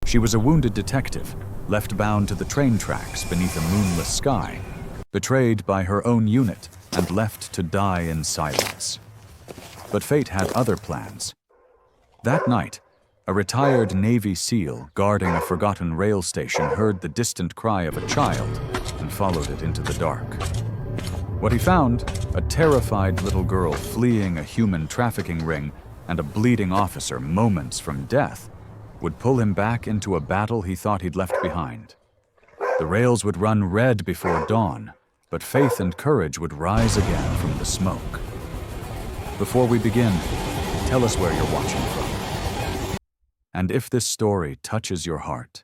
She was a wounded detective, left bound to the train tracks beneath a moonless sky, betrayed by her own unit and left to die in silence. But fate had other plans. That night, a retired Navy SEAL guarding a forgotten rail station heard the distant cry of a child and followed it into the dark. What he found, a terrified little girl fleeing a human trafficking ring and a bleeding officer moments from death, would pull him back into a battle he thought he'd left behind. The rails would run red before dawn, but faith and courage would rise again from the smoke. Before we begin, tell us where you're watching from. And if this story touches your heart,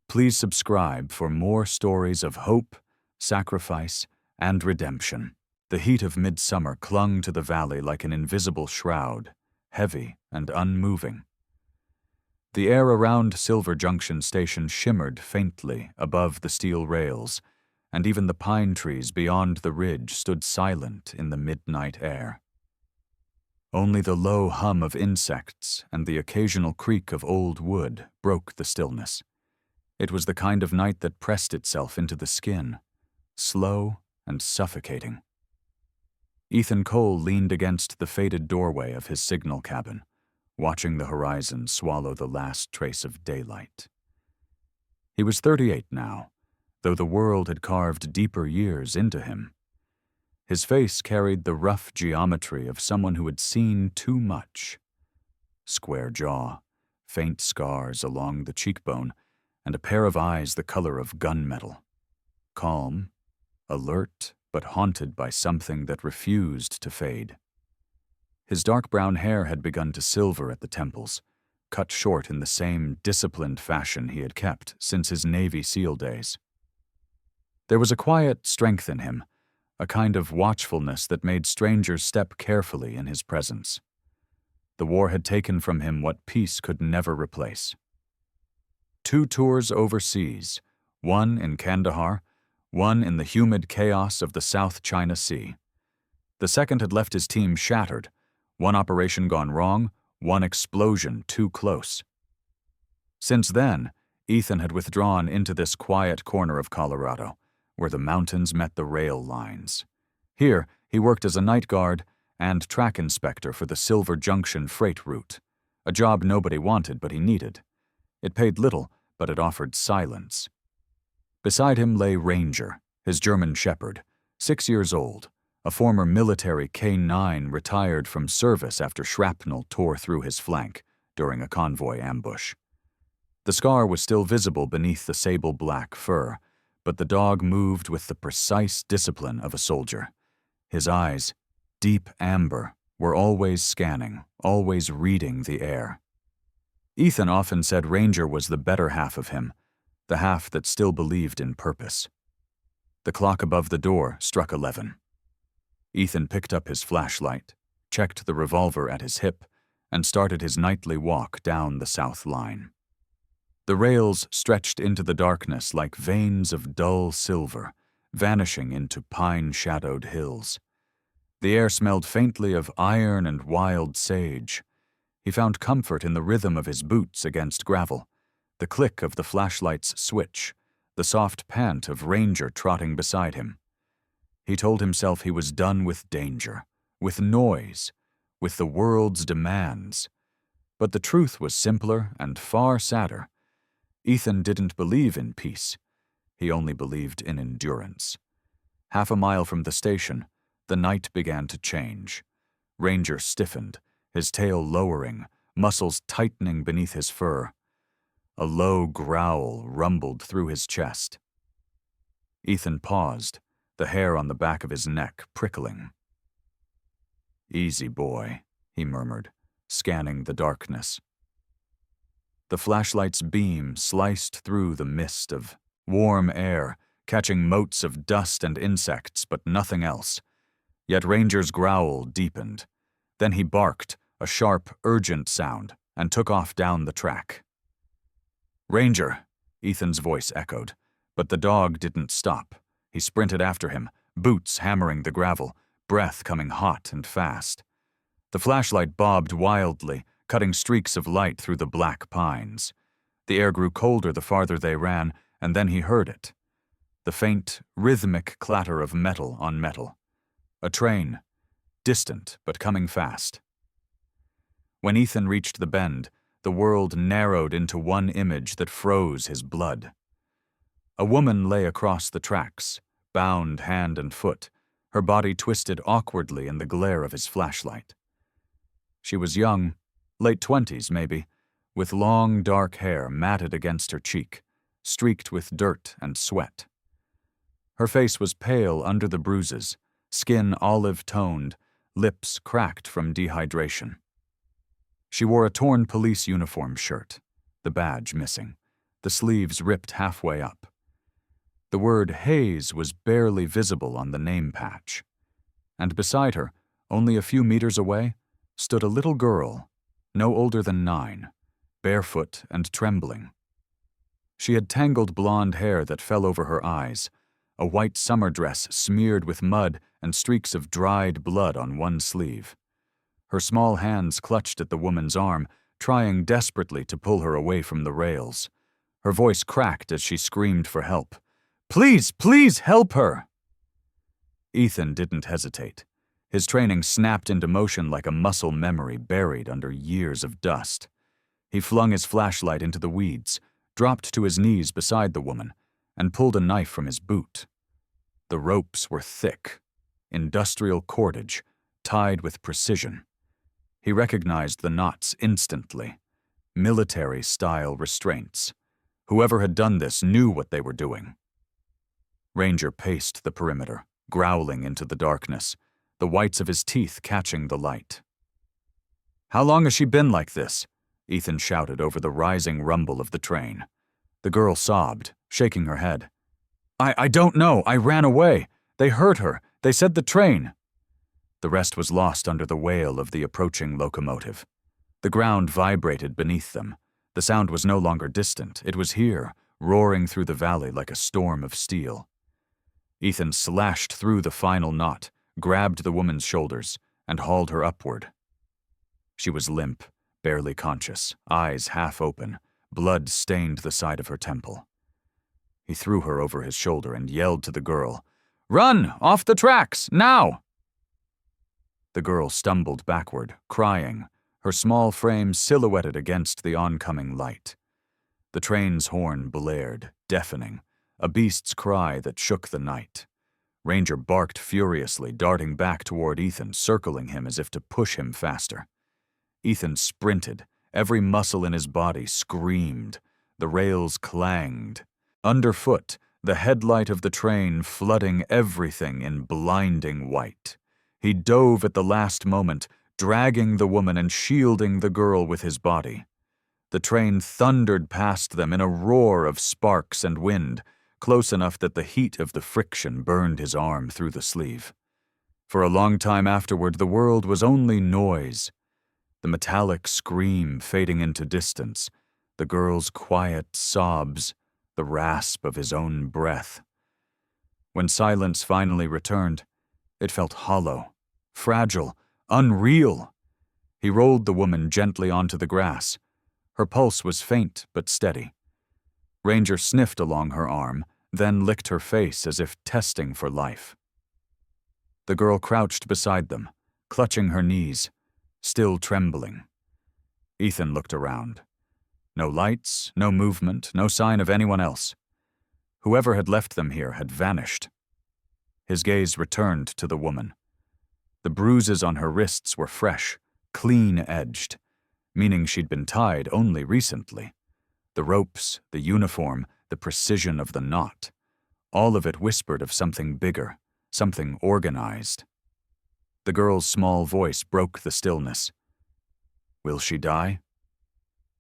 please subscribe for more stories of hope, sacrifice, and redemption. The heat of midsummer clung to the valley like an invisible shroud, heavy and unmoving. The air around Silver Junction Station shimmered faintly above the steel rails, and even the pine trees beyond the ridge stood silent in the midnight air. Only the low hum of insects and the occasional creak of old wood broke the stillness. It was the kind of night that pressed itself into the skin, slow and suffocating. Ethan Cole leaned against the faded doorway of his signal cabin, watching the horizon swallow the last trace of daylight. He was 38 now, though the world had carved deeper years into him. His face carried the rough geometry of someone who had seen too much. Square jaw, faint scars along the cheekbone, and a pair of eyes the color of gunmetal. Calm, alert, but haunted by something that refused to fade. His dark brown hair had begun to silver at the temples, cut short in the same disciplined fashion he had kept since his Navy SEAL days. There was a quiet strength in him, a kind of watchfulness that made strangers step carefully in his presence. The war had taken from him what peace could never replace. 2 tours overseas, one in Kandahar, one in the humid chaos of the South China Sea. The second had left his team shattered, one operation gone wrong, one explosion too close. Since then, Ethan had withdrawn into this quiet corner of Colorado, where the mountains met the rail lines. Here, he worked as a night guard and track inspector for the Silver Junction freight route, a job nobody wanted but he needed. It paid little, but it offered silence. Beside him lay Ranger, his GermanShepherd, 6 years old, a former military K-9 retired from service after shrapnel tore through his flank during a convoy ambush. The scar was still visible beneath the sable-black fur, but the dog moved with the precise discipline of a soldier. His eyes, deep amber, were always scanning, always reading the air. Ethan often said Ranger was the better half of him, the half that still believed in purpose. The clock above the door struck 11. Ethan picked up his flashlight, checked the revolver at his hip, and started his nightly walk down the south line. The rails stretched into the darkness like veins of dull silver, vanishing into pine-shadowed hills. The air smelled faintly of iron and wild sage. He found comfort in the rhythm of his boots against gravel, the click of the flashlight's switch, the soft pant of Ranger trotting beside him. He told himself he was done with danger, with noise, with the world's demands. But the truth was simpler and far sadder. Ethan didn't believe in peace. He only believed in endurance. Half a mile from the station, the night began to change. Ranger stiffened, his tail lowering, muscles tightening beneath his fur. A low growl rumbled through his chest. Ethan paused, the hair on the back of his neck prickling. "Easy, boy," he murmured, scanning the darkness. The flashlight's beam sliced through the mist of warm air, catching motes of dust and insects, but nothing else. Yet Ranger's growl deepened. Then he barked, a sharp, urgent sound, and took off down the track. "Ranger," Ethan's voice echoed, but the dog didn't stop. He sprinted after him, boots hammering the gravel, breath coming hot and fast. The flashlight bobbed wildly, cutting streaks of light through the black pines. The air grew colder the farther they ran, and then he heard it. The faint, rhythmic clatter of metal on metal. A train, distant but coming fast. When Ethan reached the bend, the world narrowed into one image that froze his blood. A woman lay across the tracks, bound hand and foot, her body twisted awkwardly in the glare of his flashlight. She was young, late 20s maybe, with long dark hair matted against her cheek, streaked with dirt and sweat. Her face was pale under the bruises, skin olive-toned, lips cracked from dehydration. She wore a torn police uniform shirt, the badge missing, the sleeves ripped halfway up. The word Hayes was barely visible on the name patch. And beside her, only a few meters away, stood a little girl, no older than 9, barefoot and trembling. She had tangled blonde hair that fell over her eyes, a white summer dress smeared with mud and streaks of dried blood on one sleeve. Her small hands clutched at the woman's arm, trying desperately to pull her away from the rails. Her voice cracked as she screamed for help. "Please, please help her!" Ethan didn't hesitate. His training snapped into motion like a muscle memory buried under years of dust. He flung his flashlight into the weeds, dropped to his knees beside the woman, and pulled a knife from his boot. The ropes were thick, industrial cordage, tied with precision. He recognized the knots instantly. Military-style restraints. Whoever had done this knew what they were doing. Ranger paced the perimeter, growling into the darkness, the whites of his teeth catching the light. "How long has she been like this?" Ethan shouted over the rising rumble of the train. The girl sobbed, shaking her head. I don't know. I ran away. They hurt her. They said the train." The rest was lost under the wail of the approaching locomotive. The ground vibrated beneath them. The sound was no longer distant. It was here, roaring through the valley like a storm of steel. Ethan slashed through the final knot, grabbed the woman's shoulders, and hauled her upward. She was limp, barely conscious, eyes half open. Blood stained the side of her temple. He threw her over his shoulder and yelled to the girl, "Run! Off the tracks! Now!" The girl stumbled backward, crying, her small frame silhouetted against the oncoming light. The train's horn blared, deafening, a beast's cry that shook the night. Ranger barked furiously, darting back toward Ethan, circling him as if to push him faster. Ethan sprinted. Every muscle in his body screamed. The rails clanged. Underfoot, the headlight of the train flooding everything in blinding white. He dove at the last moment, dragging the woman and shielding the girl with his body. The train thundered past them in a roar of sparks and wind, close enough that the heat of the friction burned his arm through the sleeve. For a long time afterward, the world was only noise. The metallic scream fading into distance, the girl's quiet sobs, the rasp of his own breath. When silence finally returned, it felt hollow, fragile, unreal. He rolled the woman gently onto the grass. Her pulse was faint but steady. Ranger sniffed along her arm, then licked her face as if testing for life. The girl crouched beside them, clutching her knees, still trembling. Ethan looked around. No lights, no movement, no sign of anyone else. Whoever had left them here had vanished. His gaze returned to the woman. The bruises on her wrists were fresh, clean-edged, meaning she'd been tied only recently. The ropes, the uniform, the precision of the knot. All of it whispered of something bigger, something organized. The girl's small voice broke the stillness. "Will she die?"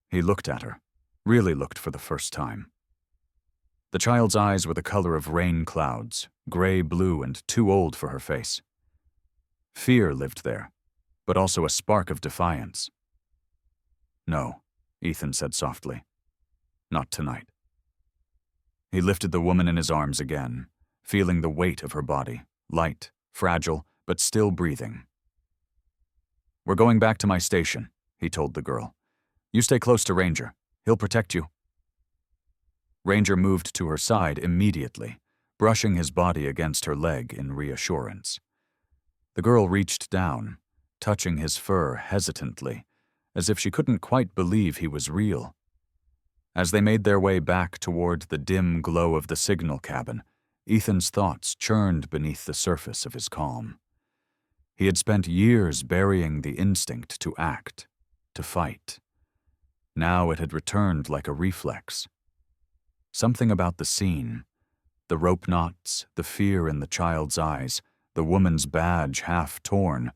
He looked at her, really looked for the first time. The child's eyes were the color of rain clouds, gray-blue and too old for her face. Fear lived there, but also a spark of defiance. "No," Ethan said softly. "Not tonight." He lifted the woman in his arms again, feeling the weight of her body, light, fragile, but still breathing. "We're going back to my station," he told the girl. "You stay close to Ranger. He'll protect you." Ranger moved to her side immediately, brushing his body against her leg in reassurance. The girl reached down, touching his fur hesitantly, as if she couldn't quite believe he was real. As they made their way back toward the dim glow of the signal cabin, Ethan's thoughts churned beneath the surface of his calm. He had spent years burying the instinct to act, to fight. Now it had returned like a reflex. Something about the scene, the rope knots, the fear in the child's eyes, the woman's badge half torn,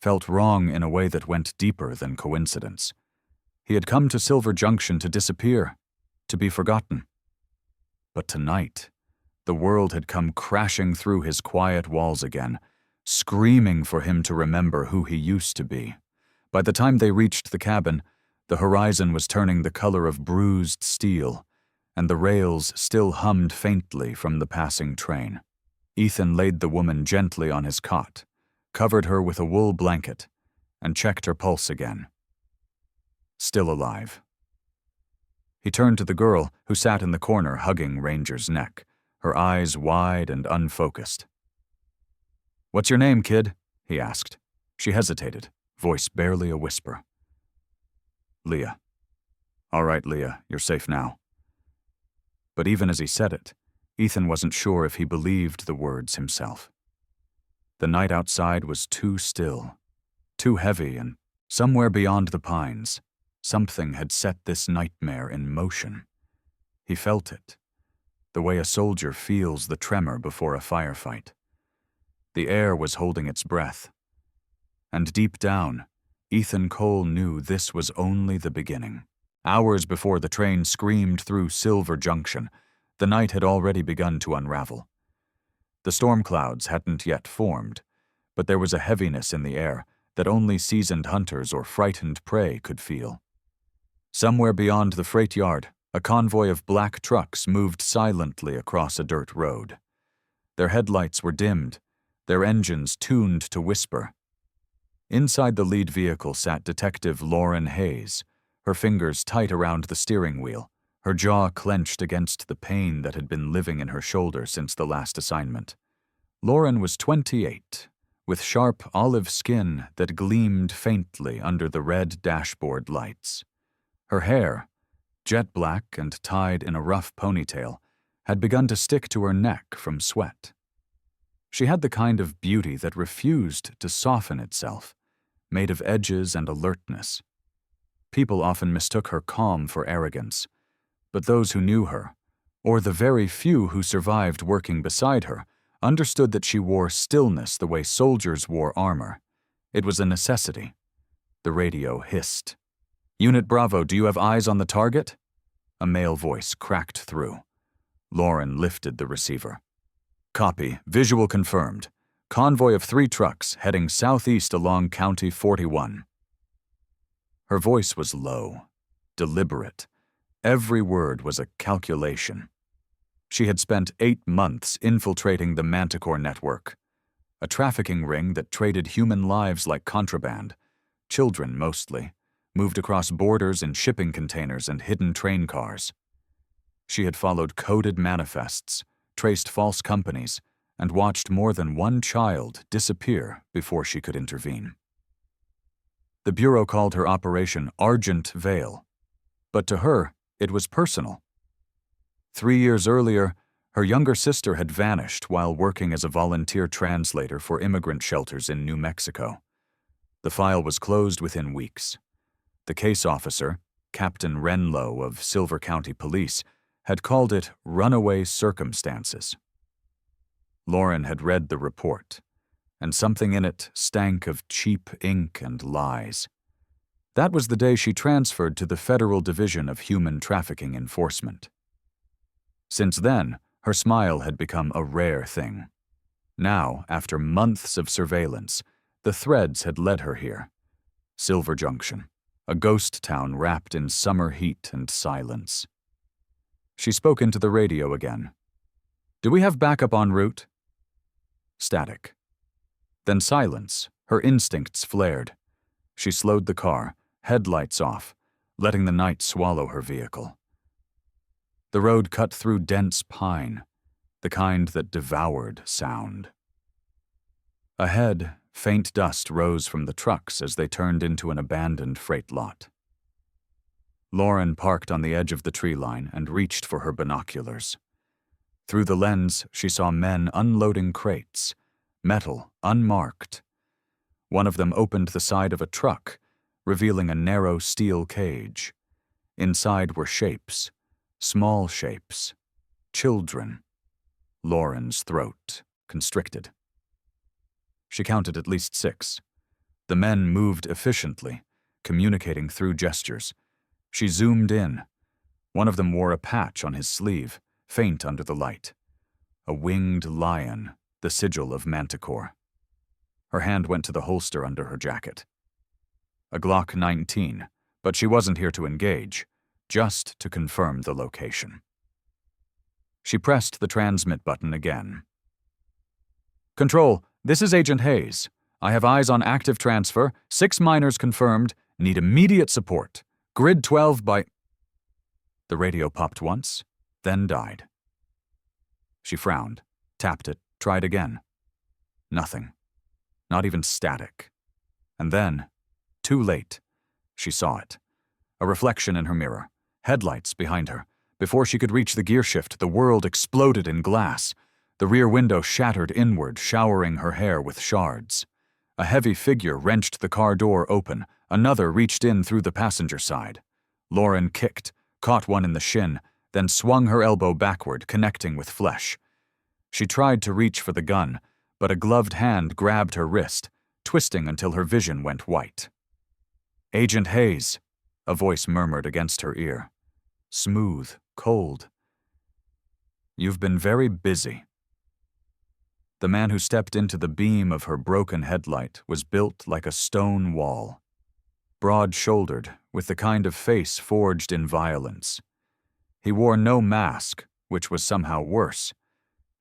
felt wrong in a way that went deeper than coincidence. He had come to Silver Junction to disappear, to be forgotten. But tonight, the world had come crashing through his quiet walls again, screaming for him to remember who he used to be. By the time they reached the cabin, the horizon was turning the color of bruised steel, and the rails still hummed faintly from the passing train. Ethan laid the woman gently on his cot, covered her with a wool blanket, and checked her pulse again. Still alive. He turned to the girl who sat in the corner hugging Ranger's neck, her eyes wide and unfocused. "What's your name, kid?" he asked. She hesitated, voice barely a whisper. "Leah." "All right, Leah, you're safe now." But even as he said it, Ethan wasn't sure if he believed the words himself. The night outside was too still, too heavy, and somewhere beyond the pines, something had set this nightmare in motion. He felt it, the way a soldier feels the tremor before a firefight. The air was holding its breath. And deep down, Ethan Cole knew this was only the beginning. Hours before the train screamed through Silver Junction, the night had already begun to unravel. The storm clouds hadn't yet formed, but there was a heaviness in the air that only seasoned hunters or frightened prey could feel. Somewhere beyond the freight yard, a convoy of black trucks moved silently across a dirt road. Their headlights were dimmed, their engines tuned to whisper. Inside the lead vehicle sat Detective Lauren Hayes, her fingers tight around the steering wheel, her jaw clenched against the pain that had been living in her shoulder since the last assignment. Lauren was 28, with sharp olive skin that gleamed faintly under the red dashboard lights. Her hair, jet black and tied in a rough ponytail, had begun to stick to her neck from sweat. She had the kind of beauty that refused to soften itself, made of edges and alertness. People often mistook her calm for arrogance, but those who knew her, or the very few who survived working beside her, understood that she wore stillness the way soldiers wore armor. It was a necessity. The radio hissed. "Unit Bravo, do you have eyes on the target?" A male voice cracked through. Lauren lifted the receiver. "Copy. Visual confirmed. Convoy of 3 trucks heading southeast along County 41. Her voice was low, deliberate. Every word was a calculation. She had spent 8 months infiltrating the Manticore network, a trafficking ring that traded human lives like contraband, children mostly, moved across borders in shipping containers and hidden train cars. She had followed coded manifests, traced false companies, and watched more than one child disappear before she could intervene. The Bureau called her operation Argent Veil, but to her, it was personal. 3 years earlier, her younger sister had vanished while working as a volunteer translator for immigrant shelters in New Mexico. The file was closed within weeks. The case officer, Captain Renlow of Silver County Police, had called it runaway circumstances. Lauren had read the report, and something in it stank of cheap ink and lies. That was the day she transferred to the Federal Division of Human Trafficking Enforcement. Since then, her smile had become a rare thing. Now, after months of surveillance, the threads had led her here. Silver Junction, a ghost town wrapped in summer heat and silence. She spoke into the radio again. "Do we have backup en route?" Static. Then silence. Her instincts flared. She slowed the car, headlights off, letting the night swallow her vehicle. The road cut through dense pine, the kind that devoured sound. Ahead, faint dust rose from the trucks as they turned into an abandoned freight lot. Lauren parked on the edge of the tree line and reached for her binoculars. Through the lens, she saw men unloading crates, metal unmarked. One of them opened the side of a truck, revealing a narrow steel cage. Inside were shapes, small shapes, children. Lauren's throat constricted. She counted at least 6. The men moved efficiently, communicating through gestures. She zoomed in. One of them wore a patch on his sleeve, faint under the light. A winged lion, the sigil of Manticore. Her hand went to the holster under her jacket. A Glock 19, but she wasn't here to engage, just to confirm the location. She pressed the transmit button again. "Control, this is Agent Hayes. I have eyes on active transfer, 6 miners confirmed, need immediate support. Grid 12 by..." The radio popped once, then died. She frowned, tapped it, tried again. Nothing. Not even static. And then, too late, she saw it. A reflection in her mirror, headlights behind her. Before she could reach the gear shift, the world exploded in glass. The rear window shattered inward, showering her hair with shards. A heavy figure wrenched the car door open. Another reached in through the passenger side. Lauren kicked, caught one in the shin, then swung her elbow backward, connecting with flesh. She tried to reach for the gun, but a gloved hand grabbed her wrist, twisting until her vision went white. "Agent Hayes," a voice murmured against her ear. Smooth, cold. "You've been very busy." The man who stepped into the beam of her broken headlight was built like a stone wall. Broad-shouldered, with the kind of face forged in violence. He wore no mask, which was somehow worse.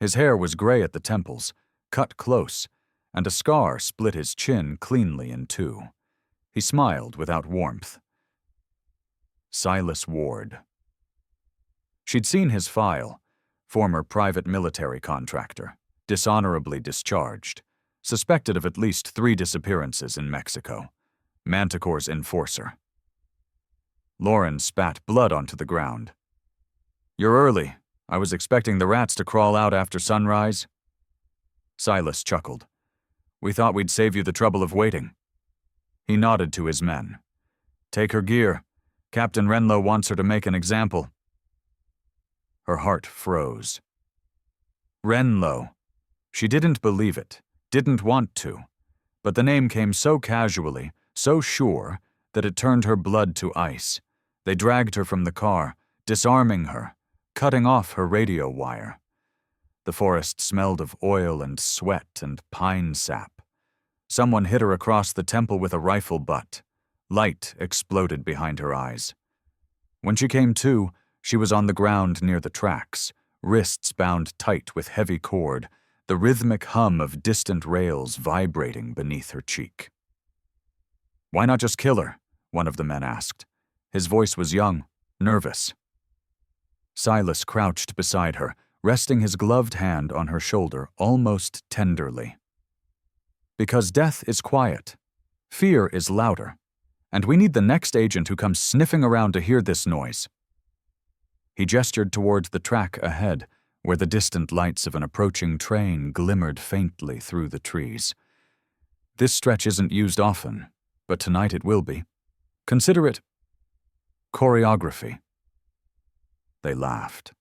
His hair was gray at the temples, cut close, and a scar split his chin cleanly in 2. He smiled without warmth. Silas Ward. She'd seen his file, former private military contractor, dishonorably discharged, suspected of at least 3 disappearances in Mexico. Manticore's enforcer. Lauren spat blood onto the ground. "You're early. I was expecting the rats to crawl out after sunrise." Silas chuckled. "We thought we'd save you the trouble of waiting." He nodded to his men. "Take her gear. Captain Renlow wants her to make an example." Her heart froze. Renlow. She didn't believe it, didn't want to, but the name came so casually, so sure, that it turned her blood to ice. They dragged her from the car, disarming her, cutting off her radio wire. The forest smelled of oil and sweat and pine sap. Someone hit her across the temple with a rifle butt. Light exploded behind her eyes. When she came to, she was on the ground near the tracks, wrists bound tight with heavy cord, the rhythmic hum of distant rails vibrating beneath her cheek. "Why not just kill her?" one of the men asked. His voice was young, nervous. Silas crouched beside her, resting his gloved hand on her shoulder almost tenderly. "Because death is quiet. Fear is louder. And we need the next agent who comes sniffing around to hear this noise." He gestured towards the track ahead, where the distant lights of an approaching train glimmered faintly through the trees. "This stretch isn't used often, but tonight it will be. Consider it choreography." They laughed.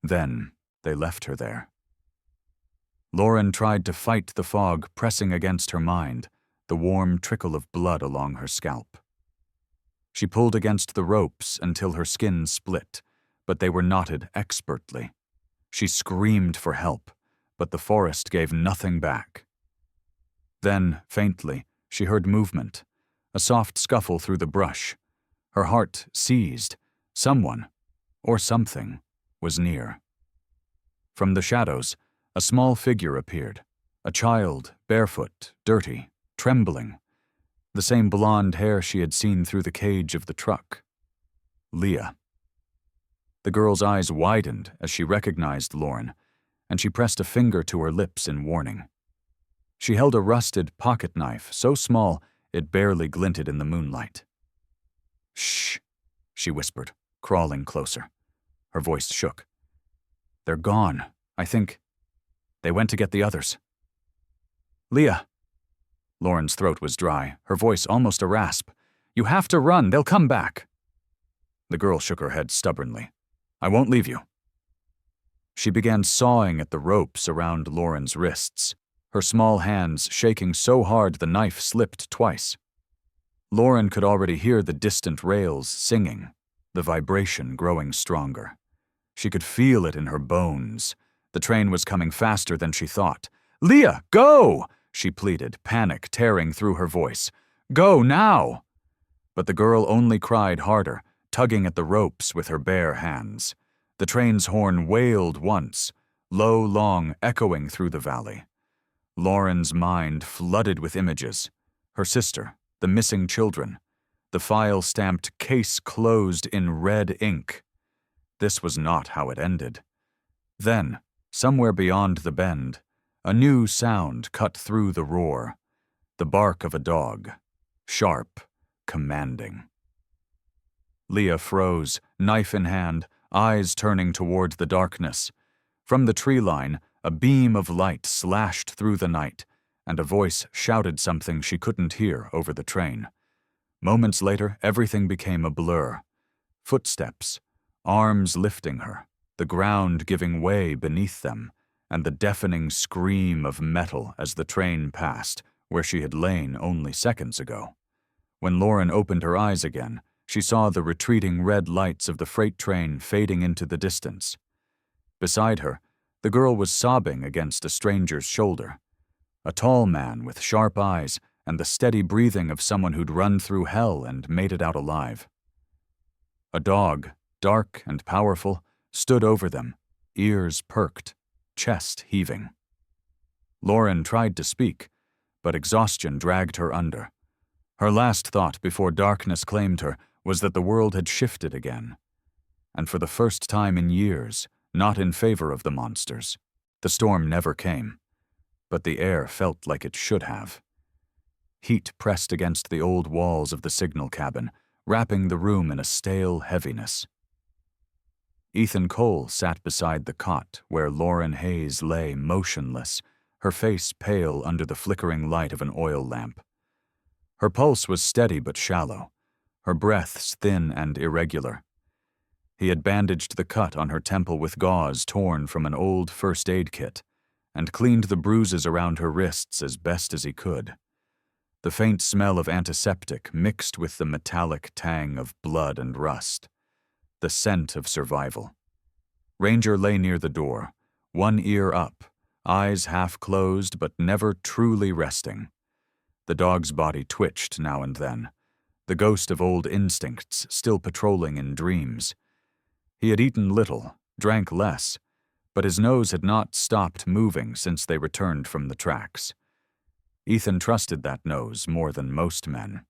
Then they left her there. Lauren tried to fight the fog pressing against her mind, the warm trickle of blood along her scalp. She pulled against the ropes until her skin split, but they were knotted expertly. She screamed for help, but the forest gave nothing back. Then, faintly, she heard movement, a soft scuffle through the brush. Her heart seized. Someone, or something, was near. From the shadows, a small figure appeared, a child, barefoot, dirty, trembling, the same blonde hair she had seen through the cage of the truck. Leah. The girl's eyes widened as she recognized Lauren, and she pressed a finger to her lips in warning. She held a rusted pocket knife so small it barely glinted in the moonlight. "Shh," she whispered, crawling closer. Her voice shook. "They're gone. I think they went to get the others." "Leah." Lauren's throat was dry, her voice almost a rasp. "You have to run. They'll come back." The girl shook her head stubbornly. "I won't leave you." She began sawing at the ropes around Lauren's wrists, her small hands shaking so hard the knife slipped twice. Lauren could already hear the distant rails singing, the vibration growing stronger. She could feel it in her bones. The train was coming faster than she thought. "Leah, go!" she pleaded, panic tearing through her voice. "Go now!" But the girl only cried harder, tugging at the ropes with her bare hands. The train's horn wailed once, low, long, echoing through the valley. Lauren's mind flooded with images. Her sister, the missing children, the file-stamped "case closed" in red ink. This was not how it ended. Then, somewhere beyond the bend, a new sound cut through the roar. The bark of a dog. Sharp, commanding. Leah froze, knife in hand, eyes turning toward the darkness. From the tree line, a beam of light slashed through the night, and a voice shouted something she couldn't hear over the train. Moments later, everything became a blur. Footsteps, arms lifting her, the ground giving way beneath them, and the deafening scream of metal as the train passed where she had lain only seconds ago. When Lauren opened her eyes again, she saw the retreating red lights of the freight train fading into the distance. Beside her, the girl was sobbing against a stranger's shoulder. A tall man with sharp eyes and the steady breathing of someone who'd run through hell and made it out alive. A dog, dark and powerful, stood over them, ears perked, chest heaving. Lauren tried to speak, but exhaustion dragged her under. Her last thought before darkness claimed her was that the world had shifted again. And for the first time in years, not in favor of the monsters. The storm never came, but the air felt like it should have. Heat pressed against the old walls of the signal cabin, wrapping the room in a stale heaviness. Ethan Cole sat beside the cot where Lauren Hayes lay motionless, her face pale under the flickering light of an oil lamp. Her pulse was steady but shallow, her breaths thin and irregular. He had bandaged the cut on her temple with gauze torn from an old first aid kit, and cleaned the bruises around her wrists as best as he could. The faint smell of antiseptic mixed with the metallic tang of blood and rust. The scent of survival. Ranger lay near the door, one ear up, eyes half closed but never truly resting. The dog's body twitched now and then, the ghost of old instincts still patrolling in dreams. He had eaten little, drank less, but his nose had not stopped moving since they returned from the tracks. Ethan trusted that nose more than most men.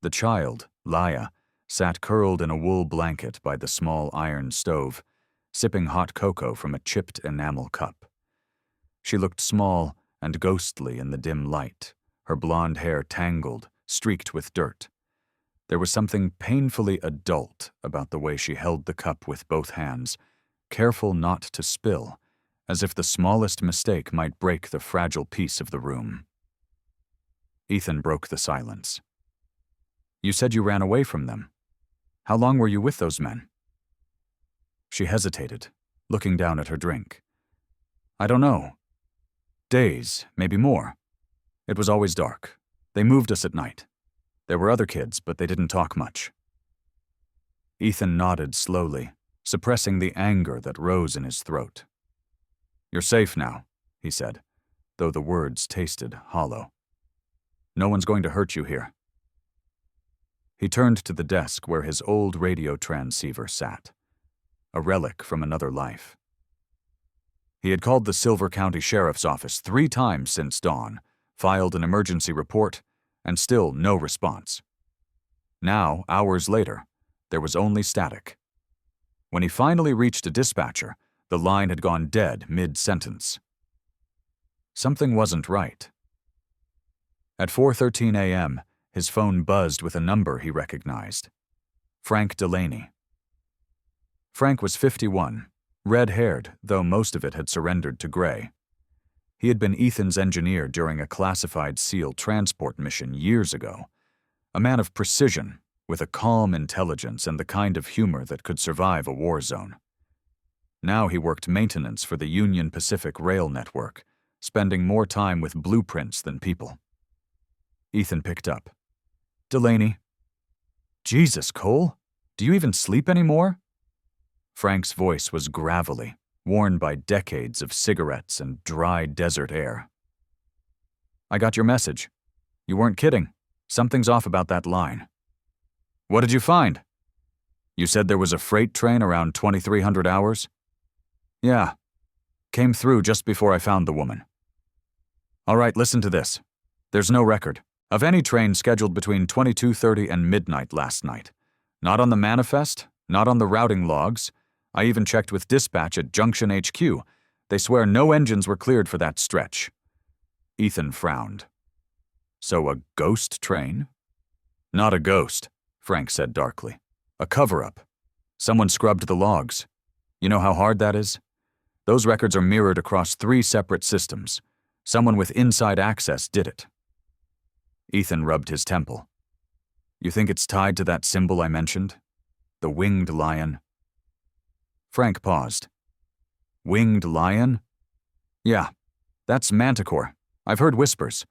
The child, Laya, sat curled in a wool blanket by the small iron stove, sipping hot cocoa from a chipped enamel cup. She looked small and ghostly in the dim light, her blonde hair tangled, streaked with dirt. There was something painfully adult about the way she held the cup with both hands, careful not to spill, as if the smallest mistake might break the fragile peace of the room. Ethan broke the silence. "You said you ran away from them. How long were you with those men?" She hesitated, looking down at her drink. "I don't know. Days, maybe more. It was always dark. They moved us at night. There were other kids, but they didn't talk much." Ethan nodded slowly, suppressing the anger that rose in his throat. "You're safe now," he said, though the words tasted hollow. "No one's going to hurt you here." He turned to the desk where his old radio transceiver sat, a relic from another life. He had called the Silver County Sheriff's Office 3 times since dawn, filed an emergency report, and still no response. Now, hours later, there was only static. When he finally reached a dispatcher, the line had gone dead mid-sentence. Something wasn't right. At 4:13 a.m., his phone buzzed with a number he recognized. Frank Delaney. Frank was 51, red-haired, though most of it had surrendered to gray. He had been Ethan's engineer during a classified SEAL transport mission years ago, a man of precision, with a calm intelligence and the kind of humor that could survive a war zone. Now he worked maintenance for the Union Pacific Rail Network, spending more time with blueprints than people. Ethan picked up. Delaney. Jesus, Cole, do you even sleep anymore? Frank's voice was gravelly, worn by decades of cigarettes and dry desert air. I got your message. You weren't kidding. Something's off about that line. What did you find? You said there was a freight train around 2300 hours? Yeah. Came through just before I found the woman. All right, listen to this. There's no record of any train scheduled between 22:30 and midnight last night. Not on the manifest, not on the routing logs. I even checked with dispatch at Junction HQ. They swear no engines were cleared for that stretch. Ethan frowned. So a ghost train? Not a ghost, Frank said darkly. A cover-up. Someone scrubbed the logs. You know how hard that is? Those records are mirrored across 3 separate systems. Someone with inside access did it. Ethan rubbed his temple. You think it's tied to that symbol I mentioned? The winged lion? Frank paused. Winged lion? Yeah, that's Manticore. I've heard whispers.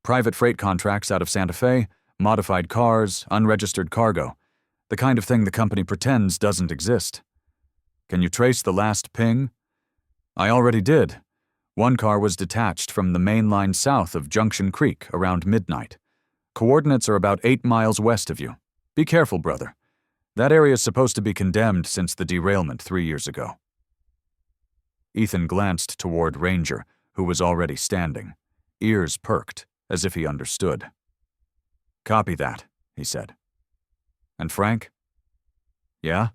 Private freight contracts out of Santa Fe, modified cars, unregistered cargo. The kind of thing the company pretends doesn't exist. Can you trace the last ping? I already did. One car was detached from the main line south of Junction Creek around midnight. Coordinates are about 8 miles west of you. Be careful, brother. That area is supposed to be condemned since the derailment 3 years ago. Ethan glanced toward Ranger, who was already standing, ears perked, as if he understood. Copy that, he said. And Frank? Yeah?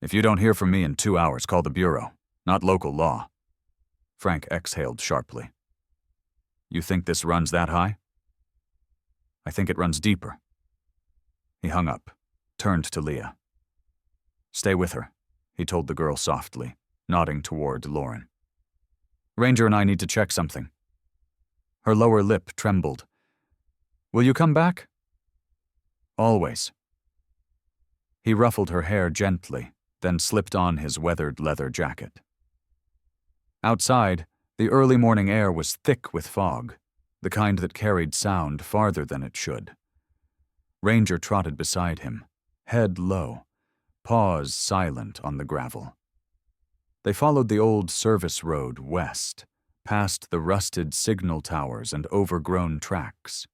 If you don't hear from me in 2 hours, call the Bureau, not local law. Frank exhaled sharply. You think this runs that high? I think it runs deeper. He hung up, turned to Leah. Stay with her, he told the girl softly, nodding toward Lauren. Ranger and I need to check something. Her lower lip trembled. Will you come back? Always. He ruffled her hair gently, then slipped on his weathered leather jacket. Outside, the early morning air was thick with fog, the kind that carried sound farther than it should. Ranger trotted beside him, head low, paws silent on the gravel. They followed the old service road west, past the rusted signal towers and overgrown tracks.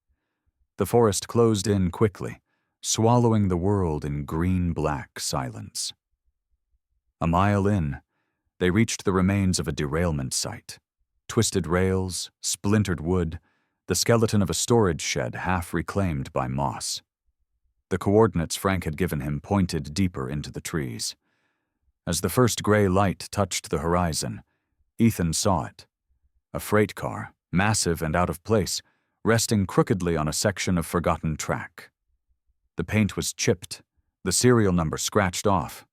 The forest closed in quickly, swallowing the world in green-black silence. A mile in, they reached the remains of a derailment site. Twisted rails, splintered wood, the skeleton of a storage shed half reclaimed by moss. The coordinates Frank had given him pointed deeper into the trees. As the first gray light touched the horizon, Ethan saw it. A freight car, massive and out of place, resting crookedly on a section of forgotten track. The paint was chipped, the serial number scratched off.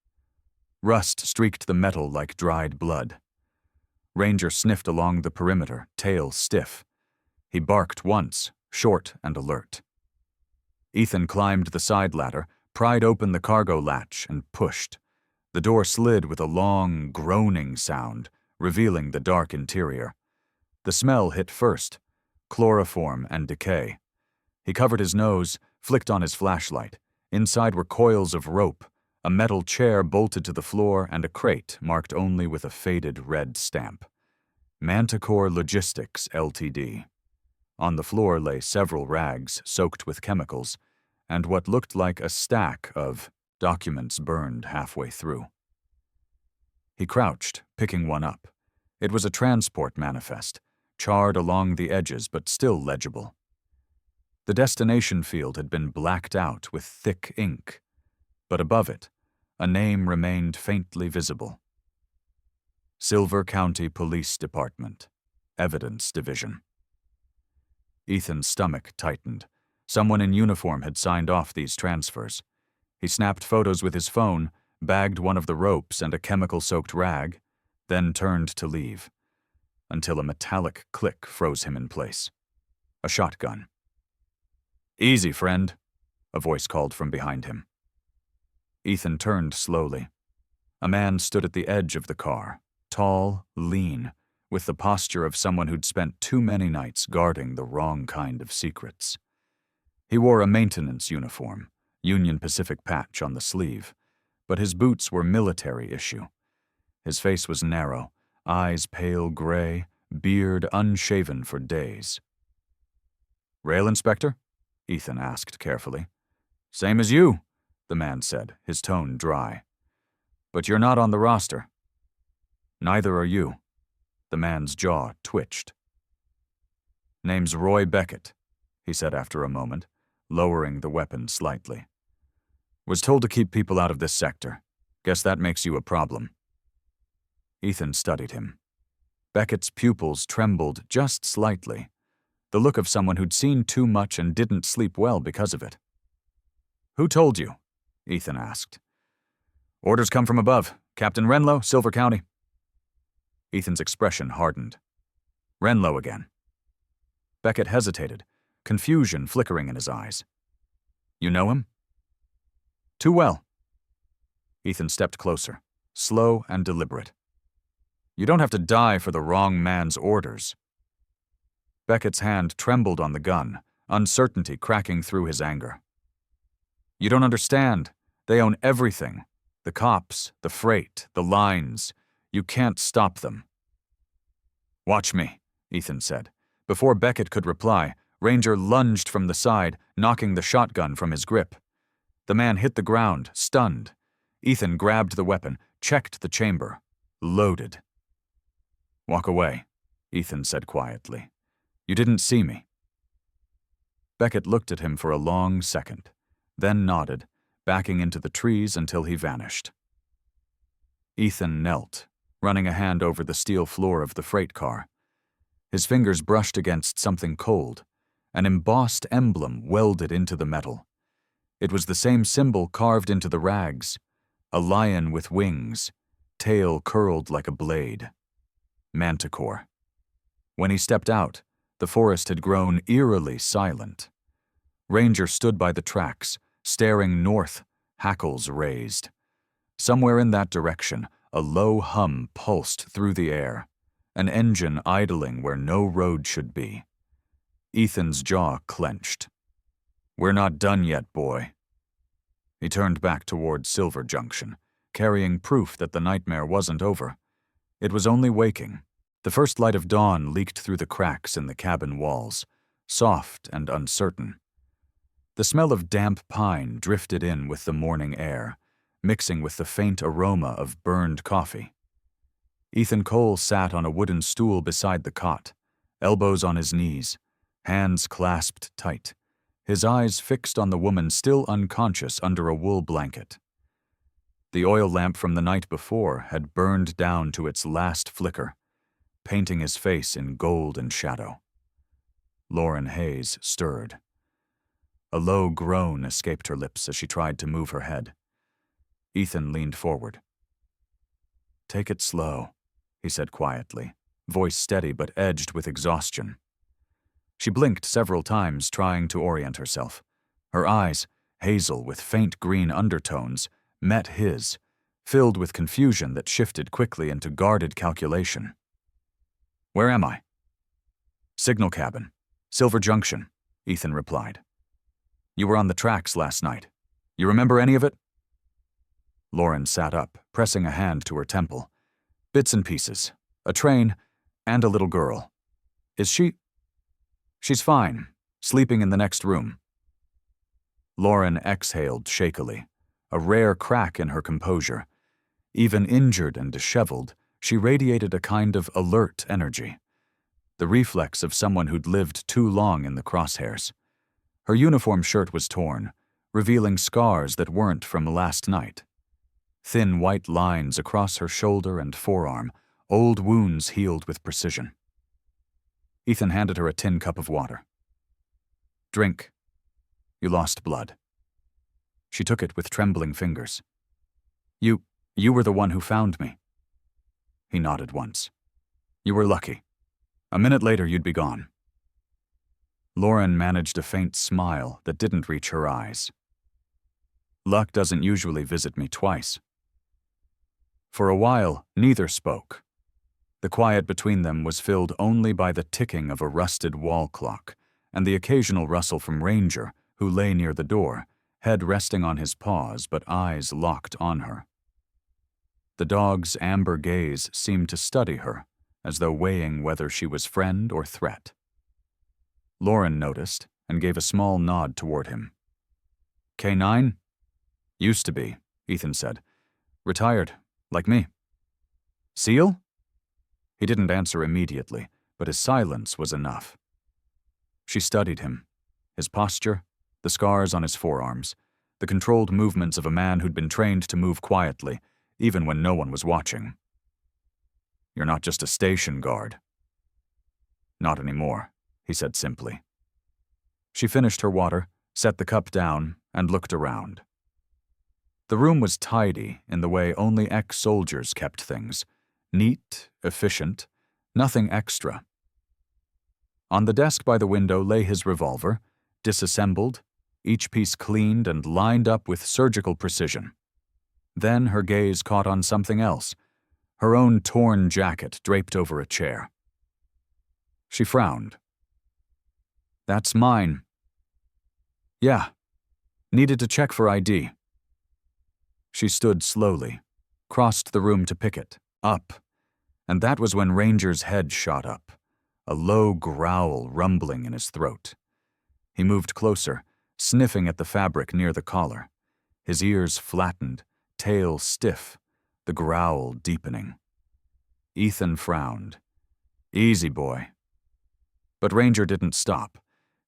Rust streaked the metal like dried blood. Ranger sniffed along the perimeter, tail stiff. He barked once, short and alert. Ethan climbed the side ladder, pried open the cargo latch, and pushed. The door slid with a long, groaning sound, revealing the dark interior. The smell hit first, chloroform and decay. He covered his nose, flicked on his flashlight. Inside were coils of rope, a metal chair bolted to the floor, and a crate marked only with a faded red stamp. Manticore Logistics, Ltd. On the floor lay several rags soaked with chemicals, and what looked like a stack of documents burned halfway through. He crouched, picking one up. It was a transport manifest, charred along the edges but still legible. The destination field had been blacked out with thick ink, but above it, A name remained faintly visible. Silver County Police Department, Evidence Division. Ethan's stomach tightened. Someone in uniform had signed off these transfers. He snapped photos with his phone, bagged one of the ropes and a chemical-soaked rag, then turned to leave, until a metallic click froze him in place. A shotgun. "Easy, friend," a voice called from behind him. Ethan turned slowly. A man stood at the edge of the car, tall, lean, with the posture of someone who'd spent too many nights guarding the wrong kind of secrets. He wore a maintenance uniform, Union Pacific patch on the sleeve, but his boots were military issue. His face was narrow, eyes pale gray, beard unshaven for days. "Rail inspector?" Ethan asked carefully. "Same as you," the man said, his tone dry. "But you're not on the roster." "Neither are you." The man's jaw twitched. "Name's Roy Beckett," he said after a moment, lowering the weapon slightly. "Was told to keep people out of this sector. Guess that makes you a problem." Ethan studied him. Beckett's pupils trembled just slightly, the look of someone who'd seen too much and didn't sleep well because of it. "Who told you?" Ethan asked. "Orders come from above. Captain Renlow, Silver County." Ethan's expression hardened. "Renlow again." Beckett hesitated, confusion flickering in his eyes. "You know him?" "Too well." Ethan stepped closer, slow and deliberate. "You don't have to die for the wrong man's orders." Beckett's hand trembled on the gun, uncertainty cracking through his anger. "You don't understand. They own everything. The cops, the freight, the lines. You can't stop them." "Watch me," Ethan said. Before Beckett could reply, Ranger lunged from the side, knocking the shotgun from his grip. The man hit the ground, stunned. Ethan grabbed the weapon, checked the chamber. Loaded. "Walk away," Ethan said quietly. "You didn't see me." Beckett looked at him for a long second, then nodded, backing into the trees until he vanished. Ethan knelt, running a hand over the steel floor of the freight car. His fingers brushed against something cold, an embossed emblem welded into the metal. It was the same symbol carved into the rags, a lion with wings, tail curled like a blade. Manticore. When he stepped out, the forest had grown eerily silent. Ranger stood by the tracks, staring north, hackles raised. Somewhere in that direction, a low hum pulsed through the air, an engine idling where no road should be. Ethan's jaw clenched. "We're not done yet, boy." He turned back toward Silver Junction, carrying proof that the nightmare wasn't over. It was only waking. The first light of dawn leaked through the cracks in the cabin walls, soft and uncertain. The smell of damp pine drifted in with the morning air, mixing with the faint aroma of burned coffee. Ethan Cole sat on a wooden stool beside the cot, elbows on his knees, hands clasped tight, his eyes fixed on the woman still unconscious under a wool blanket. The oil lamp from the night before had burned down to its last flicker, painting his face in gold and shadow. Lauren Hayes stirred. A low groan escaped her lips as she tried to move her head. Ethan leaned forward. "Take it slow," he said quietly, voice steady but edged with exhaustion. She blinked several times, trying to orient herself. Her eyes, hazel with faint green undertones, met his, filled with confusion that shifted quickly into guarded calculation. "Where am I?" "Signal cabin. Silver Junction," Ethan replied. "You were on the tracks last night. You remember any of it?" Lauren sat up, pressing a hand to her temple. "Bits and pieces. A train, and a little girl. Is she—" "She's fine. Sleeping in the next room." Lauren exhaled shakily, a rare crack in her composure. Even injured and disheveled, she radiated a kind of alert energy, the reflex of someone who'd lived too long in the crosshairs. Her uniform shirt was torn, revealing scars that weren't from last night. thin white lines across her shoulder and forearm, old wounds healed with precision. Ethan handed her a tin cup of water. "Drink. You lost blood." She took it with trembling fingers. You were the one who found me." He nodded once. "You were lucky. A minute later, you'd be gone." Lauren managed a faint smile that didn't reach her eyes. "Luck doesn't usually visit me twice." For a while, neither spoke. The quiet between them was filled only by the ticking of a rusted wall clock and the occasional rustle from Ranger, who lay near the door, head resting on his paws but eyes locked on her. The dog's amber gaze seemed to study her, as though weighing whether she was friend or threat. Lauren noticed and gave a small nod toward him. "K9? Used to be," Ethan said. "Retired, like me." "SEAL?" He didn't answer immediately, but his silence was enough. She studied him, his posture, the scars on his forearms, the controlled movements of a man who'd been trained to move quietly, even when no one was watching. "You're not just a station guard." "Not anymore," he said simply. She finished her water, set the cup down, and looked around. The room was tidy in the way only ex-soldiers kept things. Neat, efficient, nothing extra. On the desk by the window lay his revolver, disassembled, each piece cleaned and lined up with surgical precision. Then her gaze caught on something else, her own torn jacket draped over a chair. She frowned. "That's mine." "Yeah. Needed to check for ID." She stood slowly, crossed the room to pick it, up, and that was when Ranger's head shot up, a low growl rumbling in his throat. He moved closer, sniffing at the fabric near the collar, his ears flattened, tail stiff, the growl deepening. Ethan frowned. "Easy, boy." But Ranger didn't stop.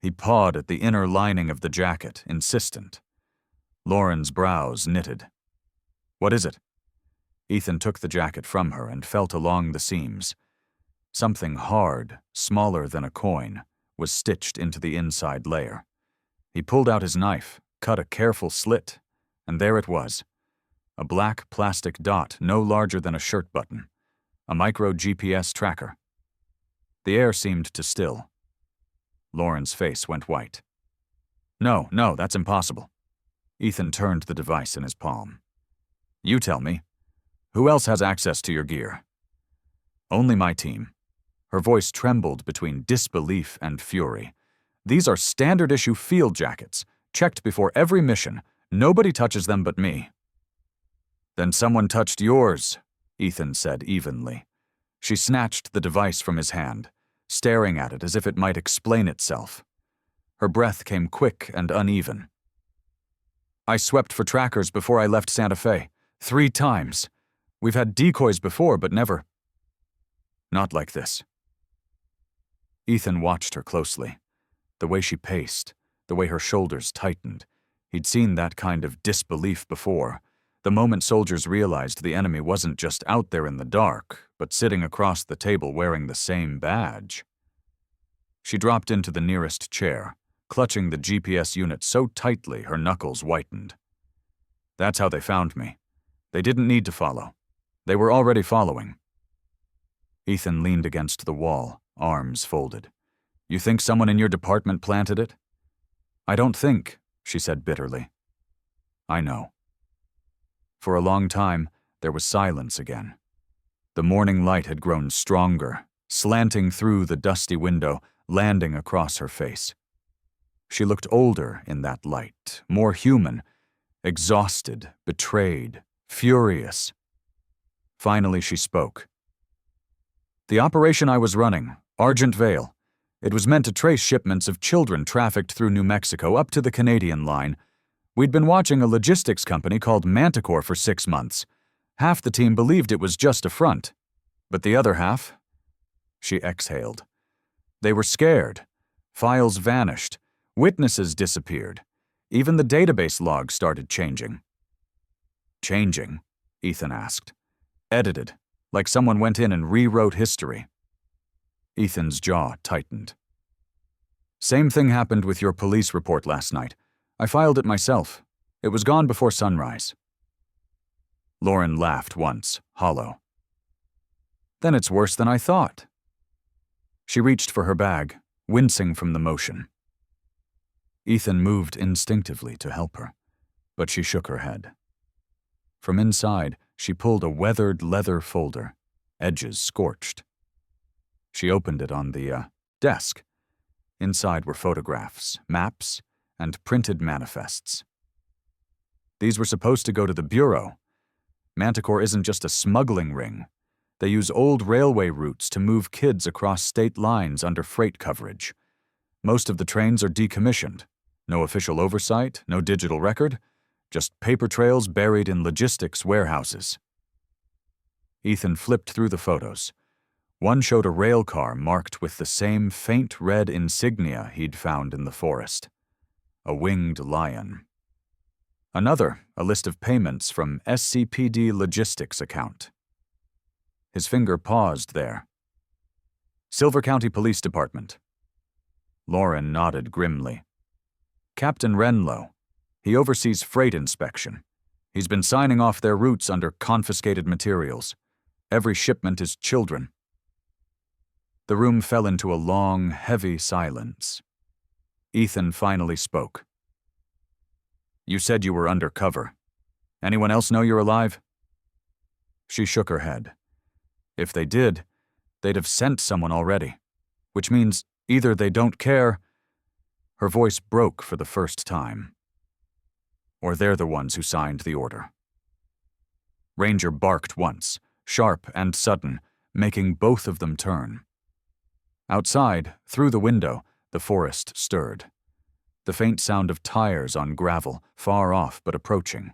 He pawed at the inner lining of the jacket, insistent. Lauren's brows knitted. "What is it?" Ethan took the jacket from her and felt along the seams. Something hard, smaller than a coin, was stitched into the inside layer. He pulled out his knife, cut a careful slit, and there it was. A black plastic dot no larger than a shirt button. A micro GPS tracker. The air seemed to still. Lauren's face went white. No, that's impossible." Ethan turned the device in his palm. "You tell me. Who else has access to your gear?" "Only my team." Her voice trembled between disbelief and fury. "These are standard-issue field jackets, checked before every mission. Nobody touches them but me." "Then someone touched yours," Ethan said evenly. She snatched the device from his hand, staring at it as if it might explain itself. Her breath came quick and uneven. "I swept for trackers before I left Santa Fe. 3 times. We've had decoys before, but never. Not like this." Ethan watched her closely. The way she paced, the way her shoulders tightened. He'd seen that kind of disbelief before. The moment soldiers realized the enemy wasn't just out there in the dark, but sitting across the table wearing the same badge. She dropped into the nearest chair, clutching the GPS unit so tightly her knuckles whitened. "That's how they found me. They didn't need to follow. They were already following." Ethan leaned against the wall, arms folded. "You think someone in your department planted it?" "I don't think," she said bitterly. "I know." For a long time, there was silence again. The morning light had grown stronger, slanting through the dusty window, landing across her face. She looked older in that light, more human, exhausted, betrayed, furious. Finally, she spoke. "The operation I was running, Argent Vale, it was meant to trace shipments of children trafficked through New Mexico up to the Canadian line. We'd been watching a logistics company called Manticore for 6 months. Half the team believed it was just a front. But the other half..." She exhaled. "They were scared. Files vanished. Witnesses disappeared. Even the database logs started changing." "Changing?" Ethan asked. Edited, like someone went in and rewrote history. Ethan's jaw tightened. Same thing happened with your police report last night. I filed it myself. It was gone before sunrise. Lauren laughed once, hollow. Then it's worse than I thought. She reached for her bag, wincing from the motion. Ethan moved instinctively to help her, but she shook her head. From inside, she pulled a weathered leather folder, edges scorched. She opened it on the desk. Inside were photographs, maps, and printed manifests. These were supposed to go to the Bureau. Manticore isn't just a smuggling ring. They use old railway routes to move kids across state lines under freight coverage. Most of the trains are decommissioned. No official oversight, no digital record, just paper trails buried in logistics warehouses. Ethan flipped through the photos. One showed a rail car marked with the same faint red insignia he'd found in the forest. A winged lion. Another, a list of payments from SCPD logistics account. His finger paused there. Silver County Police Department. Lauren nodded grimly. Captain Renlow. He oversees freight inspection. He's been signing off their routes under confiscated materials. Every shipment is children. The room fell into a long, heavy silence. Ethan finally spoke. You said you were undercover. Anyone else know you're alive? She shook her head. If they did, they'd have sent someone already, which means either they don't care. Her voice broke for the first time. Or they're the ones who signed the order. Ranger barked once, sharp and sudden, making both of them turn. Outside, through the window, the forest stirred. The faint sound of tires on gravel, far off but approaching.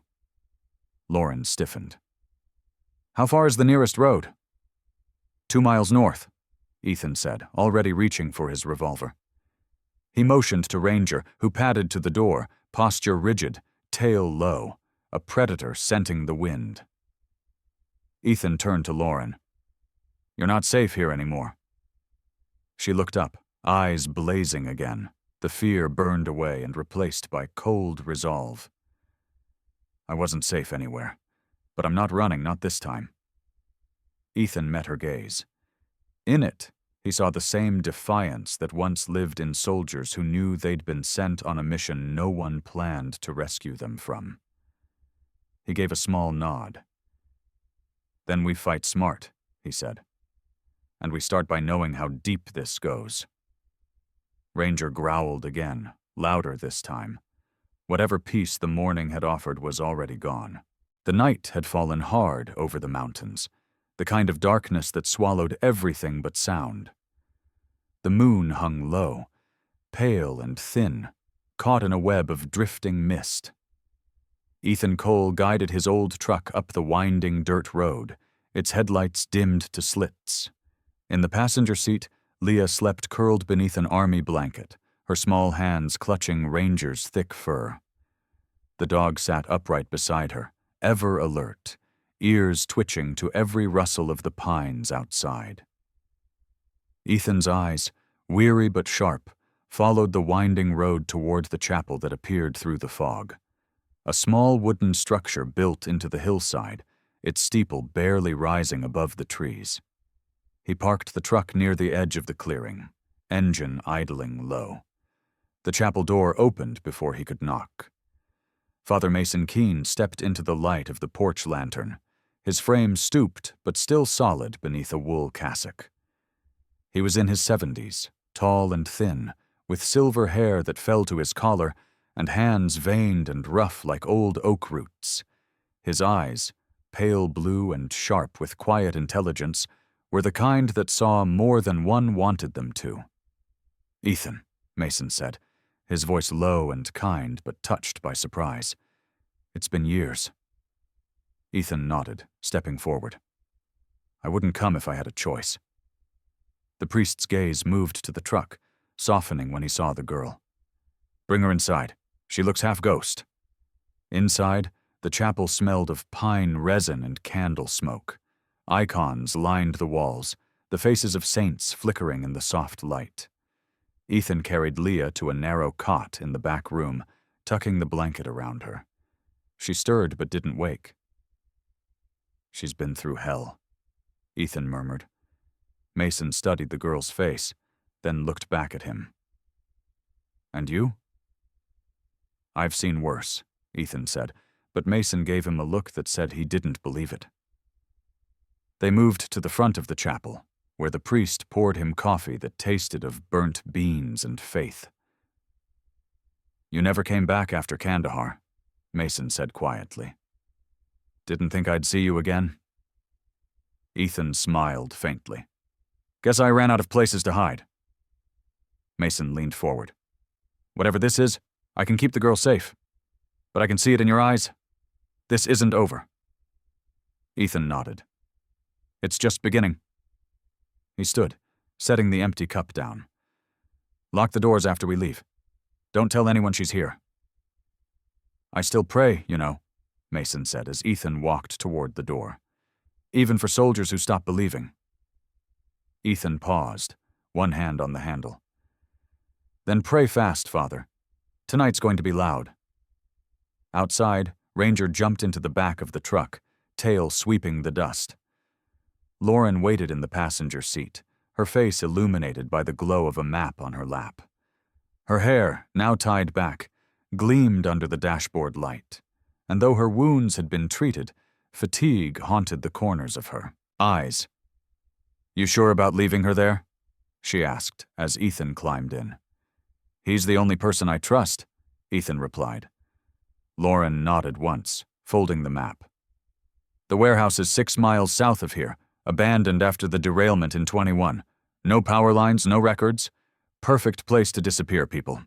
Lauren stiffened. How far is the nearest road? 2 miles north, Ethan said, already reaching for his revolver. He motioned to Ranger, who padded to the door, posture rigid, tail low, a predator scenting the wind. Ethan turned to Lauren. You're not safe here anymore. She looked up, eyes blazing again. The fear burned away and replaced by cold resolve. I wasn't safe anywhere, but I'm not running, not this time. Ethan met her gaze. In it, he saw the same defiance that once lived in soldiers who knew they'd been sent on a mission no one planned to rescue them from. He gave a small nod. Then we fight smart, he said. And we start by knowing how deep this goes. Ranger growled again, louder this time. Whatever peace the morning had offered was already gone. The night had fallen hard over the mountains, the kind of darkness that swallowed everything but sound. The moon hung low, pale and thin, caught in a web of drifting mist. Ethan Cole guided his old truck up the winding dirt road, its headlights dimmed to slits. In the passenger seat, Leah slept curled beneath an army blanket, her small hands clutching Ranger's thick fur. The dog sat upright beside her, ever alert, ears twitching to every rustle of the pines outside. Ethan's eyes, weary but sharp, followed the winding road toward the chapel that appeared through the fog. A small wooden structure built into the hillside, its steeple barely rising above the trees. He parked the truck near the edge of the clearing, engine idling low. The chapel door opened before he could knock. Father Mason Keene stepped into the light of the porch lantern, his frame stooped but still solid beneath a wool cassock. He was in his 70s, tall and thin, with silver hair that fell to his collar and hands veined and rough like old oak roots. His eyes, pale blue and sharp with quiet intelligence, were the kind that saw more than one wanted them to. Ethan, Mason said, his voice low and kind but touched by surprise. It's been years. Ethan nodded, stepping forward. I wouldn't come if I had a choice. The priest's gaze moved to the truck, softening when he saw the girl. Bring her inside. She looks half ghost. Inside, The chapel smelled of pine resin and candle smoke. Icons lined the walls, the faces of saints flickering in the soft light. Ethan carried Leah to a narrow cot in the back room, tucking the blanket around her. She stirred but didn't wake. "She's been through hell," Ethan murmured. Mason studied the girl's face, then looked back at him. "And you?" "I've seen worse," Ethan said, but Mason gave him a look that said he didn't believe it. They moved to the front of the chapel, where the priest poured him coffee that tasted of burnt beans and faith. "You never came back after Kandahar," Mason said quietly. "Didn't think I'd see you again?" Ethan smiled faintly. "Guess I ran out of places to hide." Mason leaned forward. "Whatever this is, I can keep the girl safe. But I can see it in your eyes. This isn't over." Ethan nodded. "It's just beginning." He stood, setting the empty cup down. "Lock the doors after we leave. Don't tell anyone she's here." "I still pray, you know," Mason said as Ethan walked toward the door. "Even for soldiers who stop believing." Ethan paused, one hand on the handle. "Then pray fast, Father. Tonight's going to be loud." Outside, Ranger jumped into the back of the truck, tail sweeping the dust. Lauren waited in the passenger seat, her face illuminated by the glow of a map on her lap. Her hair, now tied back, gleamed under the dashboard light, and though her wounds had been treated, fatigue haunted the corners of her eyes. "You sure about leaving her there?" she asked as Ethan climbed in. "He's the only person I trust," Ethan replied. Lauren nodded once, folding the map. "The warehouse is 6 miles south of here, abandoned after the derailment in 21. No power lines, no records. Perfect place to disappear people."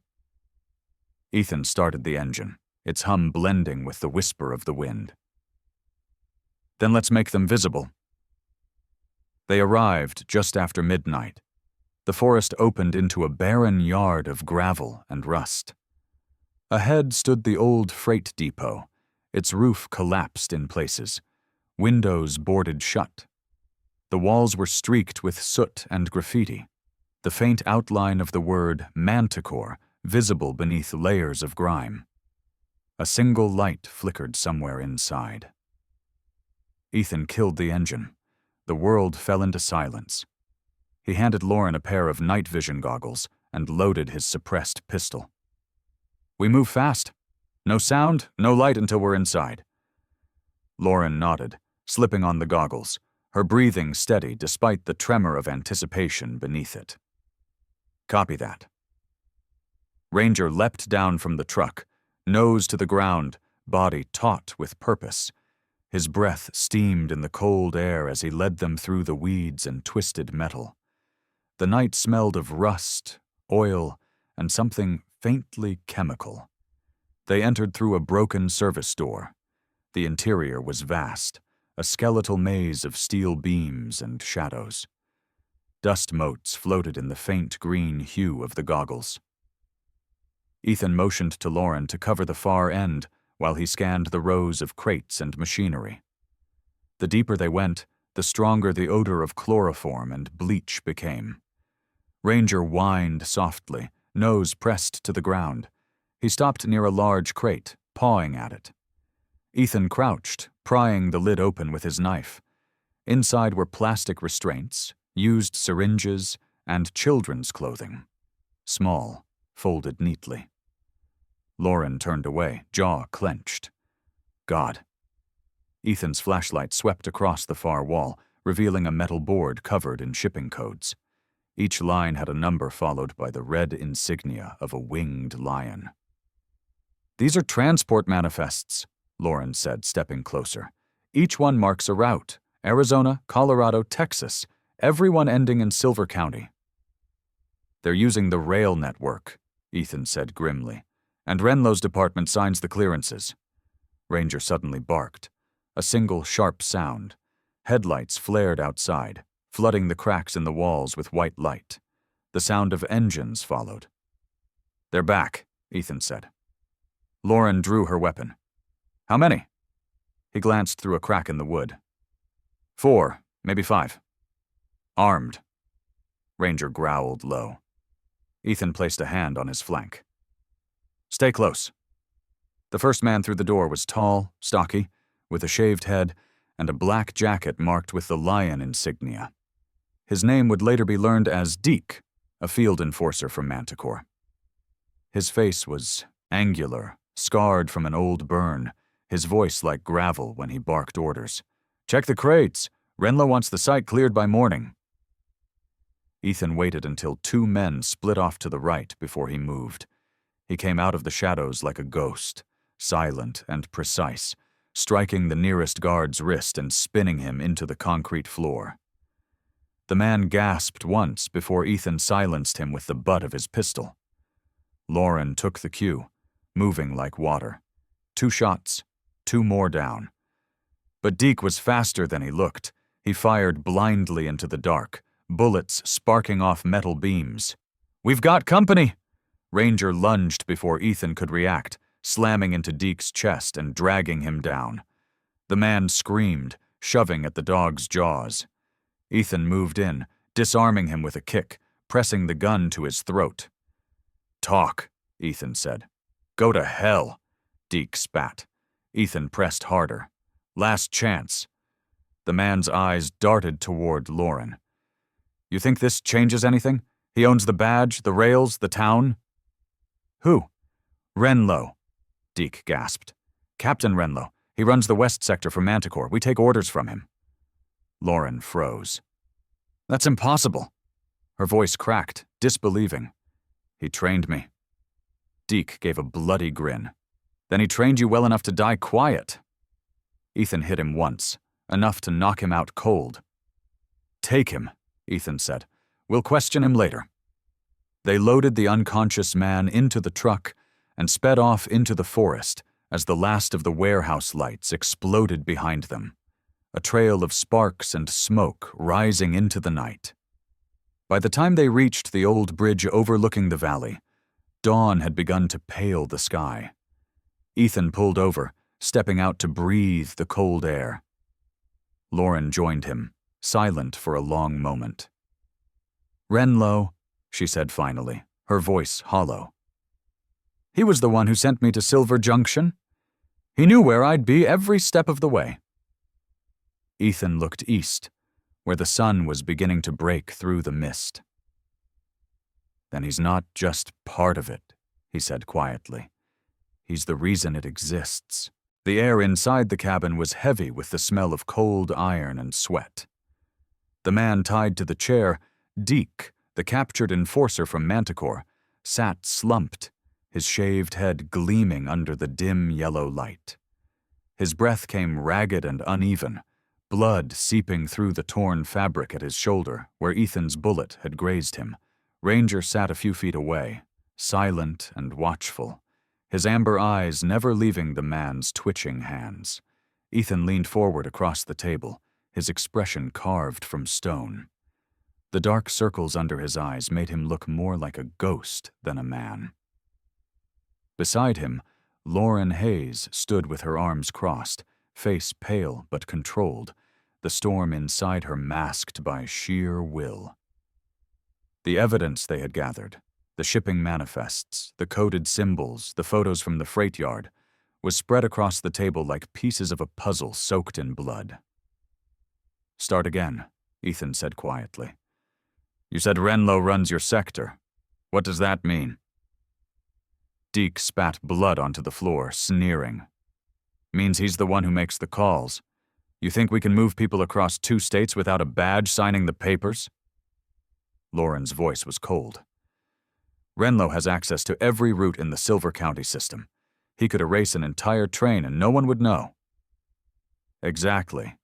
Ethan started the engine, its hum blending with the whisper of the wind. "Then let's make them visible." They arrived just after midnight. The forest opened into a barren yard of gravel and rust. Ahead stood the old freight depot, its roof collapsed in places, windows boarded shut. The walls were streaked with soot and graffiti, the faint outline of the word Manticore visible beneath layers of grime. A single light flickered somewhere inside. Ethan killed the engine. The world fell into silence. He handed Lauren a pair of night vision goggles and loaded his suppressed pistol. "We move fast. No sound, no light until we're inside." Lauren nodded, slipping on the goggles, her breathing steady despite the tremor of anticipation beneath it. "Copy that." Ranger leapt down from the truck, nose to the ground, body taut with purpose. His breath steamed in the cold air as he led them through the weeds and twisted metal. The night smelled of rust, oil, and something faintly chemical. They entered through a broken service door. The interior was vast, a skeletal maze of steel beams and shadows. Dust motes floated in the faint green hue of the goggles. Ethan motioned to Lauren to cover the far end while he scanned the rows of crates and machinery. The deeper they went, the stronger the odor of chloroform and bleach became. Ranger whined softly, nose pressed to the ground. He stopped near a large crate, pawing at it. Ethan crouched, prying the lid open with his knife. Inside were plastic restraints, used syringes, and children's clothing. Small, folded neatly. Lauren turned away, jaw clenched. God. Ethan's flashlight swept across the far wall, revealing a metal board covered in shipping codes. Each line had a number followed by the red insignia of a winged lion. "These are transport manifests," Lauren said, stepping closer. "Each one marks a route. Arizona, Colorado, Texas, every one ending in Silver County." "They're using the rail network," Ethan said grimly, "and Renlo's department signs the clearances." Ranger suddenly barked. A single sharp sound. Headlights flared outside, flooding the cracks in the walls with white light. The sound of engines followed. "They're back," Ethan said. Lauren drew her weapon. "How many?" He glanced through a crack in the wood. 4, maybe 5. Armed. Ranger growled low. Ethan placed a hand on his flank. Stay close. The first man through the door was tall, stocky, with a shaved head and a black jacket marked with the lion insignia. His name would later be learned as Deke, a field enforcer from Manticore. His face was angular, scarred from an old burn, his voice like gravel when he barked orders. Check the crates. Renlo wants the site cleared by morning. Ethan waited until 2 men split off to the right before he moved. He came out of the shadows like a ghost, silent and precise, striking the nearest guard's wrist and spinning him into the concrete floor. The man gasped once before Ethan silenced him with the butt of his pistol. Lauren took the cue, moving like water. 2 shots, 2 more down. But Deke was faster than he looked. He fired blindly into the dark, bullets sparking off metal beams. We've got company! Ranger lunged before Ethan could react, slamming into Deke's chest and dragging him down. The man screamed, shoving at the dog's jaws. Ethan moved in, disarming him with a kick, pressing the gun to his throat. Talk, Ethan said. Go to hell, Deke spat. Ethan pressed harder. Last chance. The man's eyes darted toward Lauren. You think this changes anything? He owns the badge, the rails, the town? Who? Renlo, Deke gasped. Captain Renlo. He runs the west sector for Manticore. We take orders from him. Lauren froze. That's impossible. Her voice cracked, disbelieving. He trained me. Deke gave a bloody grin. Then he trained you well enough to die quiet. Ethan hit him once, enough to knock him out cold. Take him, Ethan said. We'll question him later. They loaded the unconscious man into the truck and sped off into the forest as the last of the warehouse lights exploded behind them, a trail of sparks and smoke rising into the night. By the time they reached the old bridge overlooking the valley, dawn had begun to pale the sky. Ethan pulled over, stepping out to breathe the cold air. Lauren joined him, silent for a long moment. Renlo, she said finally, her voice hollow. He was the one who sent me to Silver Junction. He knew where I'd be every step of the way. Ethan looked east, where the sun was beginning to break through the mist. Then he's not just part of it, he said quietly. He's the reason it exists. The air inside the cabin was heavy with the smell of cold iron and sweat. The man tied to the chair, Deke, the captured enforcer from Manticore, sat slumped, his shaved head gleaming under the dim yellow light. His breath came ragged and uneven, blood seeping through the torn fabric at his shoulder where Ethan's bullet had grazed him. Ranger sat a few feet away, silent and watchful, his amber eyes never leaving the man's twitching hands. Ethan leaned forward across the table, his expression carved from stone. The dark circles under his eyes made him look more like a ghost than a man. Beside him, Lauren Hayes stood with her arms crossed, face pale but controlled, the storm inside her masked by sheer will. The evidence they had gathered, the shipping manifests, the coded symbols, the photos from the freight yard, was spread across the table like pieces of a puzzle soaked in blood. Start again, Ethan said quietly. You said Renlo runs your sector. What does that mean? Deke spat blood onto the floor, sneering. Means he's the one who makes the calls. You think we can move people across 2 states without a badge signing the papers? Lauren's voice was cold. Renlo has access to every route in the Silver County system. He could erase an entire train and no one would know. Exactly,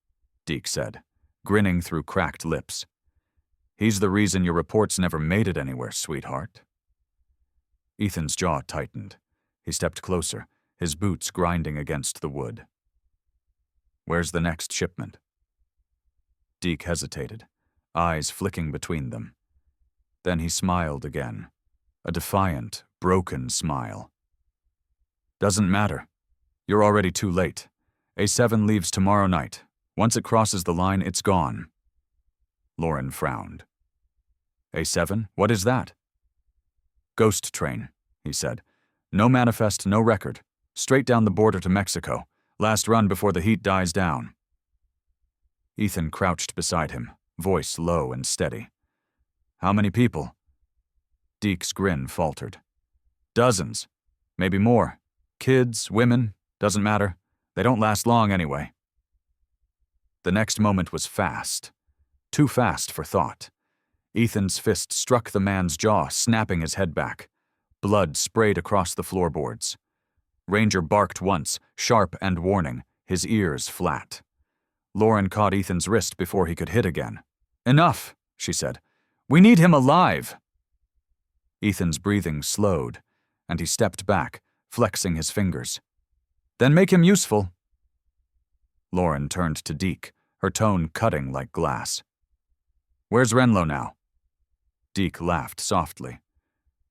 Deke said, grinning through cracked lips. He's the reason your reports never made it anywhere, sweetheart. Ethan's jaw tightened. He stepped closer, his boots grinding against the wood. Where's the next shipment? Deke hesitated, eyes flicking between them. Then he smiled again, a defiant, broken smile. Doesn't matter. You're already too late. A7 leaves tomorrow night. Once it crosses the line, it's gone. Lauren frowned. A7? What is that? Ghost train, he said. No manifest, no record. Straight down the border to Mexico. Last run before the heat dies down. Ethan crouched beside him, voice low and steady. How many people? Deke's grin faltered. Dozens. Maybe more. Kids, women, doesn't matter. They don't last long anyway. The next moment was fast. Too fast for thought. Ethan's fist struck the man's jaw, snapping his head back. Blood sprayed across the floorboards. Ranger barked once, sharp and warning, his ears flat. Lauren caught Ethan's wrist before he could hit again. Enough, she said. We need him alive. Ethan's breathing slowed, and he stepped back, flexing his fingers. Then make him useful. Lauren turned to Deke, her tone cutting like glass. Where's Renlo now? Deke laughed softly.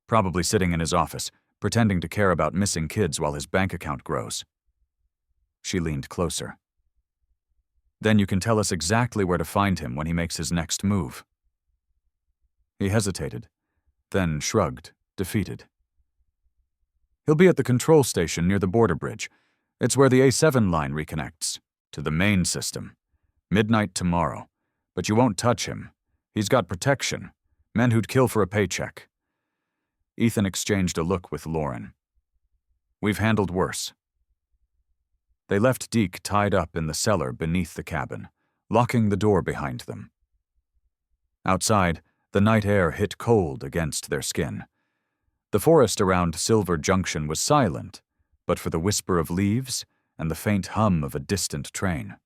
Probably sitting in his office, pretending to care about missing kids while his bank account grows. She leaned closer. Then you can tell us exactly where to find him when he makes his next move. He hesitated, then shrugged, defeated. He'll be at the control station near the border bridge. It's where the A7 line reconnects, to the main system. Midnight tomorrow. But you won't touch him. He's got protection. Men who'd kill for a paycheck. Ethan exchanged a look with Lauren. We've handled worse. They left Deke tied up in the cellar beneath the cabin, locking the door behind them. Outside, the night air hit cold against their skin. The forest around Silver Junction was silent, but for the whisper of leaves and the faint hum of a distant train.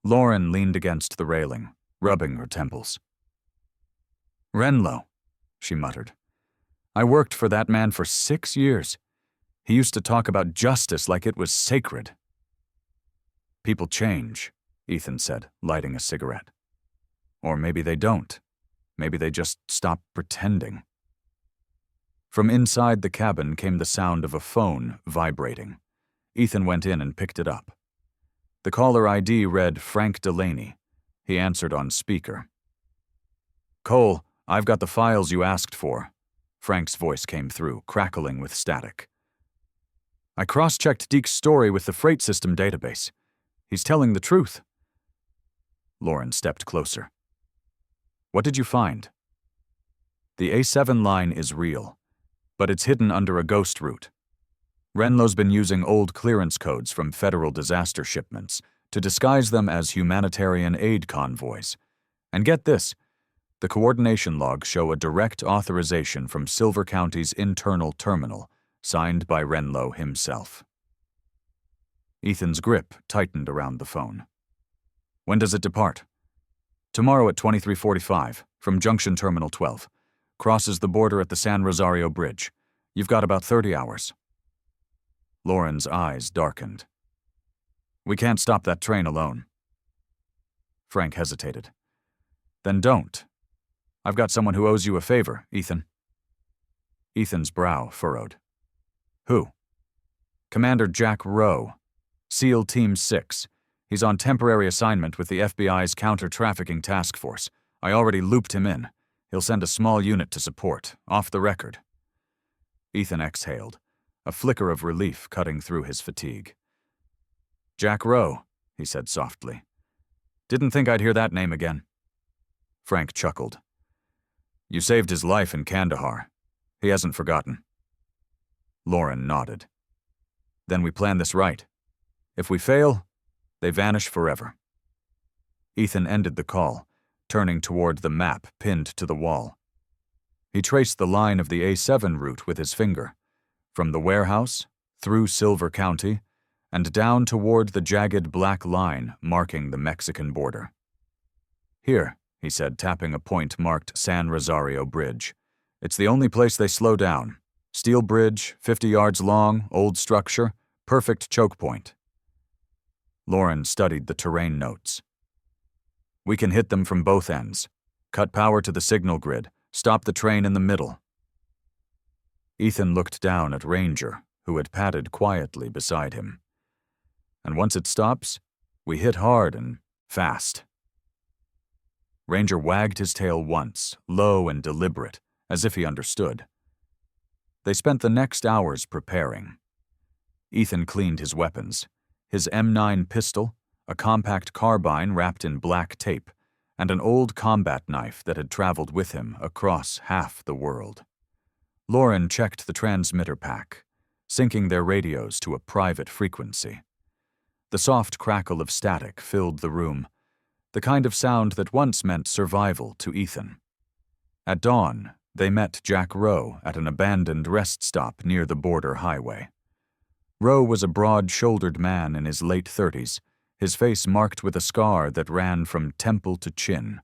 Lauren leaned against the railing, rubbing her temples. Renlo, she muttered. I worked for that man for 6 years. He used to talk about justice like it was sacred. People change, Ethan said, lighting a cigarette. Or maybe they don't. Maybe they just stop pretending. From inside the cabin came the sound of a phone vibrating. Ethan went in and picked it up. The caller ID read Frank Delaney. He answered on speaker. Cole, I've got the files you asked for. Frank's voice came through, crackling with static. I cross-checked Deke's story with the freight system database. He's telling the truth. Lauren stepped closer. What did you find? The A7 line is real, but it's hidden under a ghost route. Renlo's been using old clearance codes from federal disaster shipments to disguise them as humanitarian aid convoys. And get this, the coordination logs show a direct authorization from Silver County's internal terminal, signed by Renlo himself. Ethan's grip tightened around the phone. When does it depart? Tomorrow at 23:45, from Junction Terminal 12. Crosses the border at the San Rosario Bridge. You've got about 30 hours. Lauren's eyes darkened. We can't stop that train alone. Frank hesitated. Then don't. I've got someone who owes you a favor, Ethan. Ethan's brow furrowed. Who? Commander Jack Rowe, SEAL Team 6. He's on temporary assignment with the FBI's counter-trafficking task force. I already looped him in. He'll send a small unit to support, off the record. Ethan exhaled, a flicker of relief cutting through his fatigue. Jack Rowe, he said softly. Didn't think I'd hear that name again. Frank chuckled. You saved his life in Kandahar. He hasn't forgotten. Lauren nodded. Then we plan this right. If we fail, they vanish forever. Ethan ended the call, turning toward the map pinned to the wall. He traced the line of the A7 route with his finger, from the warehouse, through Silver County, and down toward the jagged black line marking the Mexican border. Here, he said, tapping a point marked San Rosario Bridge. It's the only place they slow down. Steel bridge, 50 yards long, old structure, perfect choke point. Lauren studied the terrain notes. We can hit them from both ends. Cut power to the signal grid. Stop the train in the middle. Ethan looked down at Ranger, who had padded quietly beside him. And once it stops, we hit hard and fast." Ranger wagged his tail once, low and deliberate, as if he understood. They spent the next hours preparing. Ethan cleaned his weapons, his M9 pistol, a compact carbine wrapped in black tape, and an old combat knife that had traveled with him across half the world. Lauren checked the transmitter pack, syncing their radios to a private frequency. The soft crackle of static filled the room, the kind of sound that once meant survival to Ethan. At dawn, they met Jack Rowe at an abandoned rest stop near the border highway. Rowe was a broad-shouldered man in his late 30s, his face marked with a scar that ran from temple to chin,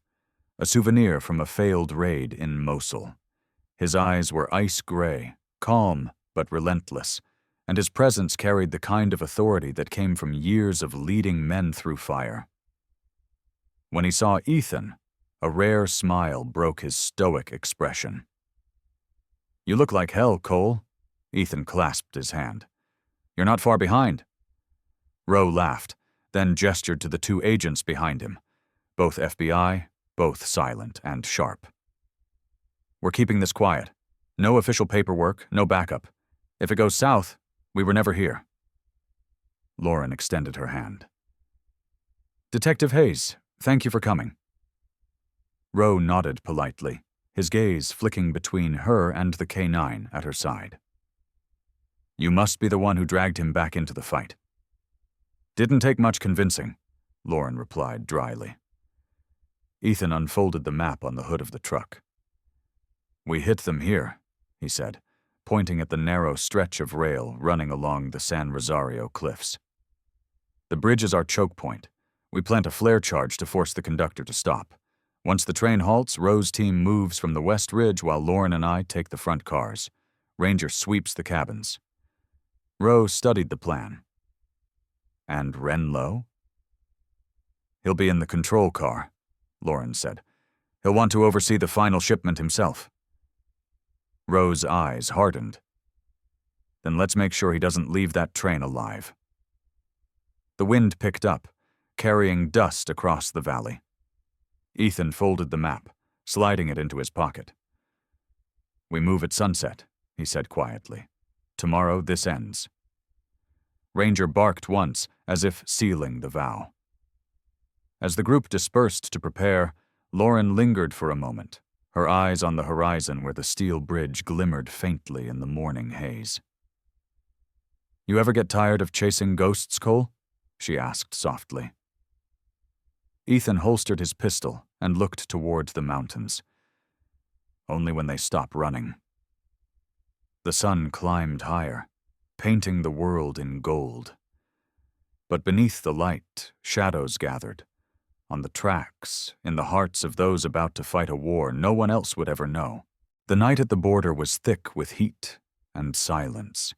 a souvenir from a failed raid in Mosul. His eyes were ice gray, calm but relentless, and his presence carried the kind of authority that came from years of leading men through fire. When he saw Ethan, a rare smile broke his stoic expression. "You look like hell, Cole." Ethan clasped his hand. "You're not far behind." Rowe laughed, then gestured to the two agents behind him, both FBI, both silent and sharp. "We're keeping this quiet. No official paperwork, no backup. If it goes south, we were never here." Lauren extended her hand. "Detective Hayes, thank you for coming." Rowe nodded politely, his gaze flicking between her and the K9 at her side. "You must be the one who dragged him back into the fight." "Didn't take much convincing," Lauren replied dryly. Ethan unfolded the map on the hood of the truck. "We hit them here," he said, pointing at the narrow stretch of rail running along the San Rosario cliffs. "The bridge is our choke point. We plant a flare charge to force the conductor to stop. Once the train halts, Rowe's team moves from the west ridge while Lauren and I take the front cars. Ranger sweeps the cabins." Rowe studied the plan. "And Renlo?" "He'll be in the control car," Lauren said. "He'll want to oversee the final shipment himself." Rowe's eyes hardened. "Then let's make sure he doesn't leave that train alive." The wind picked up, carrying dust across the valley. Ethan folded the map, sliding it into his pocket. "We move at sunset," he said quietly. "Tomorrow this ends." Ranger barked once, as if sealing the vow. As the group dispersed to prepare, Lauren lingered for a moment, her eyes on the horizon where the steel bridge glimmered faintly in the morning haze. "You ever get tired of chasing ghosts, Cole?" she asked softly. Ethan holstered his pistol and looked toward the mountains. "Only when they stop running." The sun climbed higher, painting the world in gold. But beneath the light, shadows gathered. On the tracks, in the hearts of those about to fight a war no one else would ever know. The night at the border was thick with heat and silence.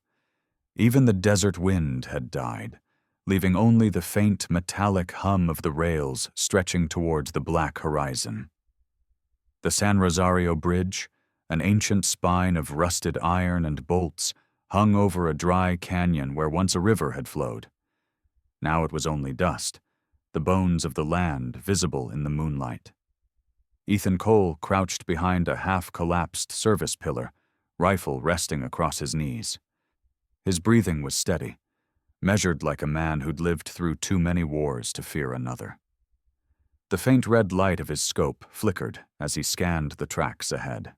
Even the desert wind had died, leaving only the faint metallic hum of the rails stretching towards the black horizon. The San Rosario Bridge, an ancient spine of rusted iron and bolts, hung over a dry canyon where once a river had flowed. Now it was only dust, the bones of the land visible in the moonlight. Ethan Cole crouched behind a half-collapsed service pillar, rifle resting across his knees. His breathing was steady, measured like a man who'd lived through too many wars to fear another. The faint red light of his scope flickered as he scanned the tracks ahead.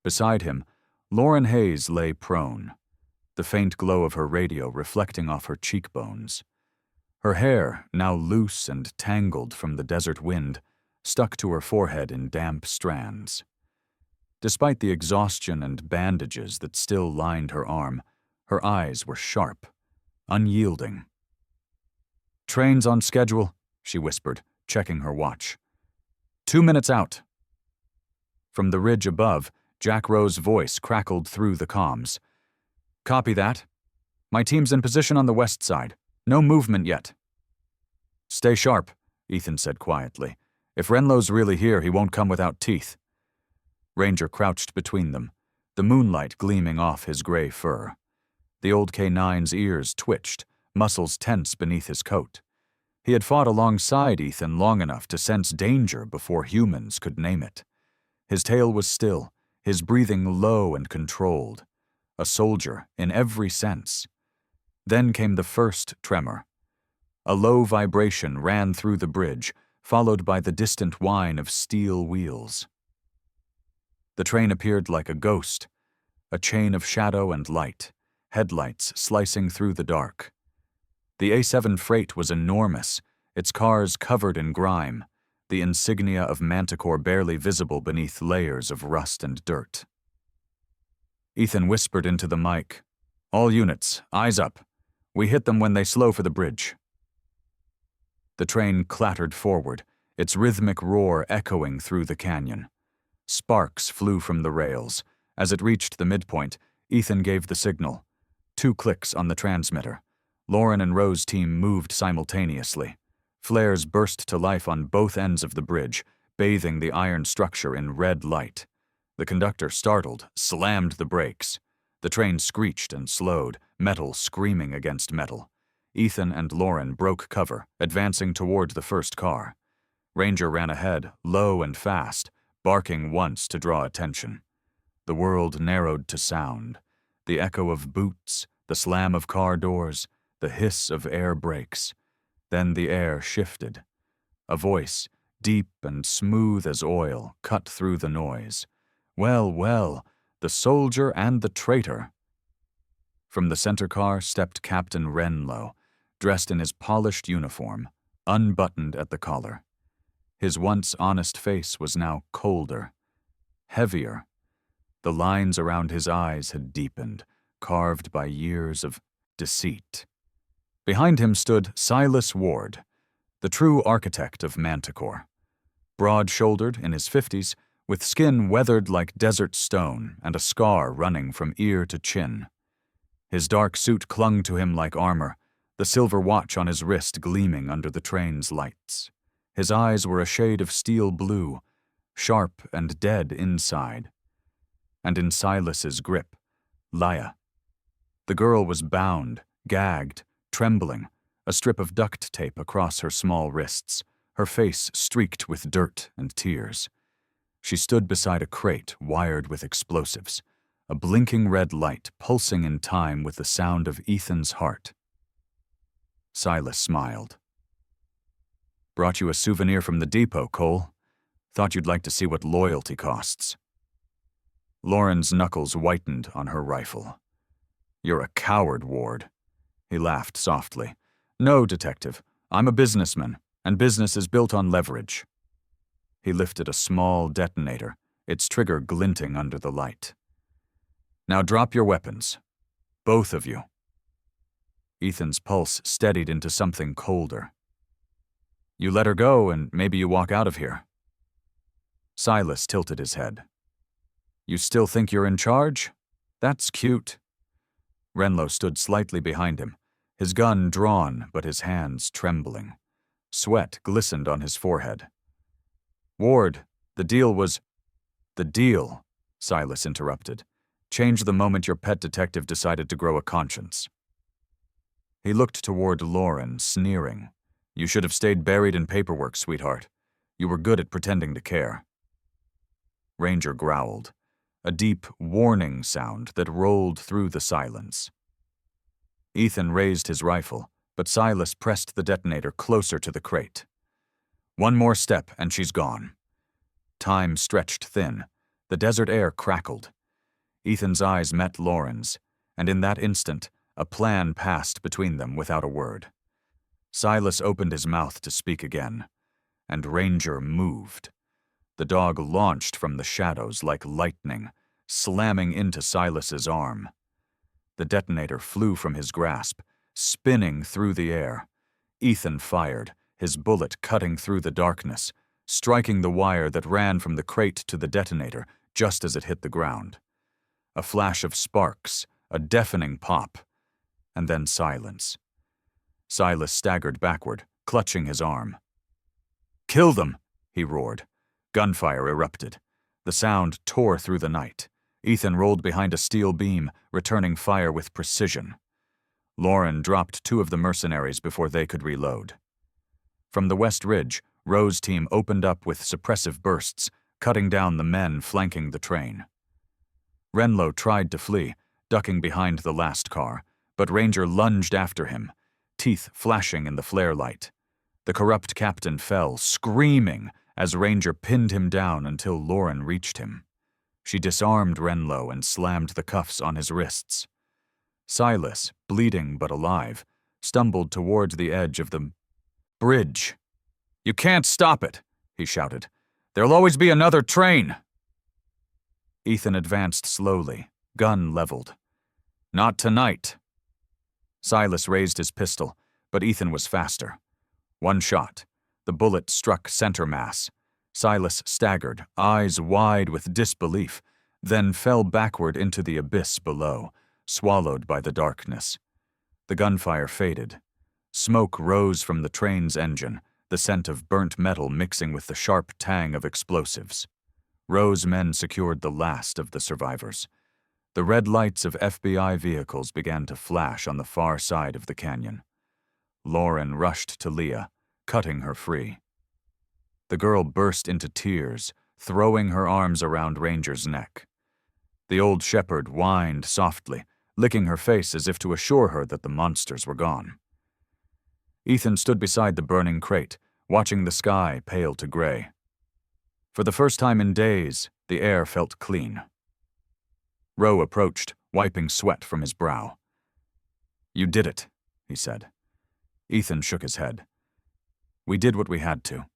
Beside him, Lauren Hayes lay prone, the faint glow of her radio reflecting off her cheekbones. Her hair, now loose and tangled from the desert wind, stuck to her forehead in damp strands. Despite the exhaustion and bandages that still lined her arm, her eyes were sharp, unyielding. "Train's on schedule," she whispered, checking her watch. 2 minutes out." From the ridge above, Jack Rowe's voice crackled through the comms. "Copy that. My team's in position on the west side. No movement yet." "Stay sharp," Ethan said quietly. "If Renlo's really here, he won't come without teeth." Ranger crouched between them, the moonlight gleaming off his gray fur. The old K9's ears twitched, muscles tense beneath his coat. He had fought alongside Ethan long enough to sense danger before humans could name it. His tail was still, his breathing low and controlled. A soldier in every sense. Then came the first tremor. A low vibration ran through the bridge, followed by the distant whine of steel wheels. The train appeared like a ghost, a chain of shadow and light, headlights slicing through the dark. The A7 freight was enormous, its cars covered in grime, the insignia of Manticore barely visible beneath layers of rust and dirt. Ethan whispered into the mic, "All units, eyes up. We hit them when they slow for the bridge." The train clattered forward, its rhythmic roar echoing through the canyon. Sparks flew from the rails. As it reached the midpoint, Ethan gave the signal. 2 clicks on the transmitter. Lauren and Rose's team moved simultaneously. Flares burst to life on both ends of the bridge, bathing the iron structure in red light. The conductor, startled, slammed the brakes. The train screeched and slowed, metal screaming against metal. Ethan and Lauren broke cover, advancing toward the first car. Ranger ran ahead, low and fast, barking once to draw attention. The world narrowed to sound. The echo of boots, the slam of car doors, the hiss of air brakes. Then the air shifted. A voice, deep and smooth as oil, cut through the noise. "Well, well, the soldier and the traitor." From the center car stepped Captain Renlow, dressed in his polished uniform, unbuttoned at the collar. His once honest face was now colder, heavier. The lines around his eyes had deepened, carved by years of deceit. Behind him stood Silas Ward, the true architect of Manticore. Broad-shouldered, in his 50s, with skin weathered like desert stone and a scar running from ear to chin. His dark suit clung to him like armor, the silver watch on his wrist gleaming under the train's lights. His eyes were a shade of steel blue, sharp and dead inside. And in Silas's grip, Laya. The girl was bound, gagged, trembling, a strip of duct tape across her small wrists, her face streaked with dirt and tears. She stood beside a crate wired with explosives, a blinking red light pulsing in time with the sound of Ethan's heart. Silas smiled. "Brought you a souvenir from the depot, Cole. Thought you'd like to see what loyalty costs." Lauren's knuckles whitened on her rifle. "You're a coward, Ward." He laughed softly. "No, Detective. I'm a businessman, and business is built on leverage." He lifted a small detonator, its trigger glinting under the light. "Now drop your weapons. Both of you." Ethan's pulse steadied into something colder. "You let her go, and maybe you walk out of here." Silas tilted his head. "You still think you're in charge? That's cute." Renlow stood slightly behind him, his gun drawn but his hands trembling. Sweat glistened on his forehead. "Ward, the deal was—" "The deal," Silas interrupted, "changed the moment your pet detective decided to grow a conscience." He looked toward Lauren, sneering. "You should have stayed buried in paperwork, sweetheart. You were good at pretending to care." Ranger growled, a deep, warning sound that rolled through the silence. Ethan raised his rifle, but Silas pressed the detonator closer to the crate. "One more step, and she's gone." Time stretched thin. The desert air crackled. Ethan's eyes met Lauren's, and in that instant, a plan passed between them without a word. Silas opened his mouth to speak again, and Ranger moved. The dog launched from the shadows like lightning, slamming into Silas's arm. The detonator flew from his grasp, spinning through the air. Ethan fired, his bullet cutting through the darkness, striking the wire that ran from the crate to the detonator just as it hit the ground. A flash of sparks, a deafening pop, and then silence. Silas staggered backward, clutching his arm. "Kill them!" he roared. Gunfire erupted. The sound tore through the night. Ethan rolled behind a steel beam, returning fire with precision. Lauren dropped 2 of the mercenaries before they could reload. From the West Ridge, Rowe's team opened up with suppressive bursts, cutting down the men flanking the train. Renlo tried to flee, ducking behind the last car, but Ranger lunged after him, teeth flashing in the flare light. The corrupt captain fell, screaming, as Ranger pinned him down until Lauren reached him. She disarmed Renlo and slammed the cuffs on his wrists. Silas, bleeding but alive, stumbled toward the edge of the bridge. "You can't stop it," he shouted. "There'll always be another train." Ethan advanced slowly, gun leveled. "Not tonight." Silas raised his pistol, but Ethan was faster. One shot. The bullet struck center mass. Silas staggered, eyes wide with disbelief, then fell backward into the abyss below, swallowed by the darkness. The gunfire faded. Smoke rose from the train's engine, the scent of burnt metal mixing with the sharp tang of explosives. Rowe's men secured the last of the survivors. The red lights of FBI vehicles began to flash on the far side of the canyon. Lauren rushed to Leah, cutting her free. The girl burst into tears, throwing her arms around Ranger's neck. The old shepherd whined softly, licking her face as if to assure her that the monsters were gone. Ethan stood beside the burning crate, watching the sky pale to gray. For the first time in days, the air felt clean. Rowe approached, wiping sweat from his brow. "You did it," he said. Ethan shook his head. "We did what we had to."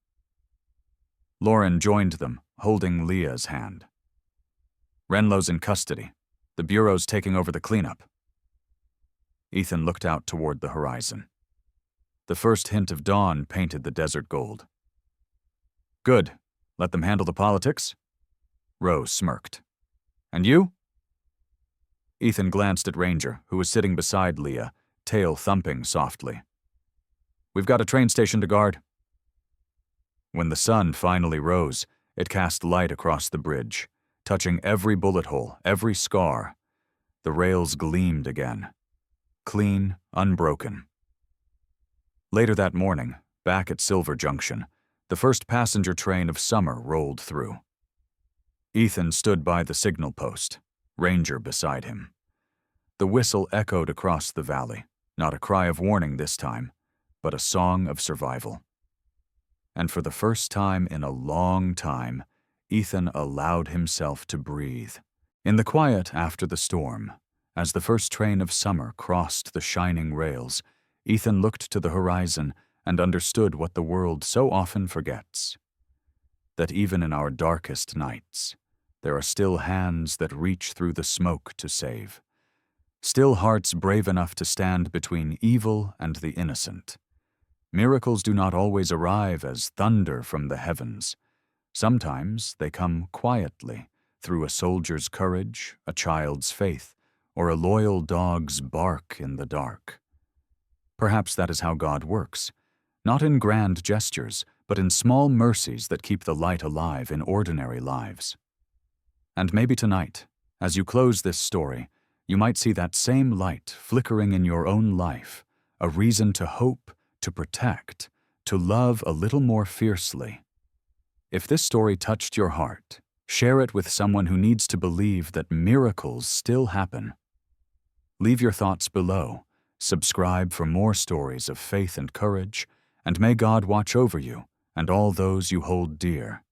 Lauren joined them, holding Leah's hand. "Renlo's in custody. The Bureau's taking over the cleanup." Ethan looked out toward the horizon. The first hint of dawn painted the desert gold. "Good. Let them handle the politics?" Rowe smirked. "And you?" Ethan glanced at Ranger, who was sitting beside Leah, tail thumping softly. "We've got a train station to guard." When the sun finally rose, it cast light across the bridge, touching every bullet hole, every scar. The rails gleamed again. Clean, unbroken. Later that morning, back at Silver Junction, the first passenger train of summer rolled through. Ethan stood by the signal post, Ranger beside him. The whistle echoed across the valley, not a cry of warning this time, but a song of survival. And for the first time in a long time, Ethan allowed himself to breathe. In the quiet after the storm, as the first train of summer crossed the shining rails, Ethan looked to the horizon and understood what the world so often forgets. That even in our darkest nights, there are still hands that reach through the smoke to save. Still hearts brave enough to stand between evil and the innocent. Miracles do not always arrive as thunder from the heavens. Sometimes they come quietly, through a soldier's courage, a child's faith, or a loyal dog's bark in the dark. Perhaps that is how God works, not in grand gestures, but in small mercies that keep the light alive in ordinary lives. And maybe tonight, as you close this story, you might see that same light flickering in your own life, a reason to hope, to protect, to love a little more fiercely. If this story touched your heart, share it with someone who needs to believe that miracles still happen. Leave your thoughts below, subscribe for more stories of faith and courage, and may God watch over you and all those you hold dear.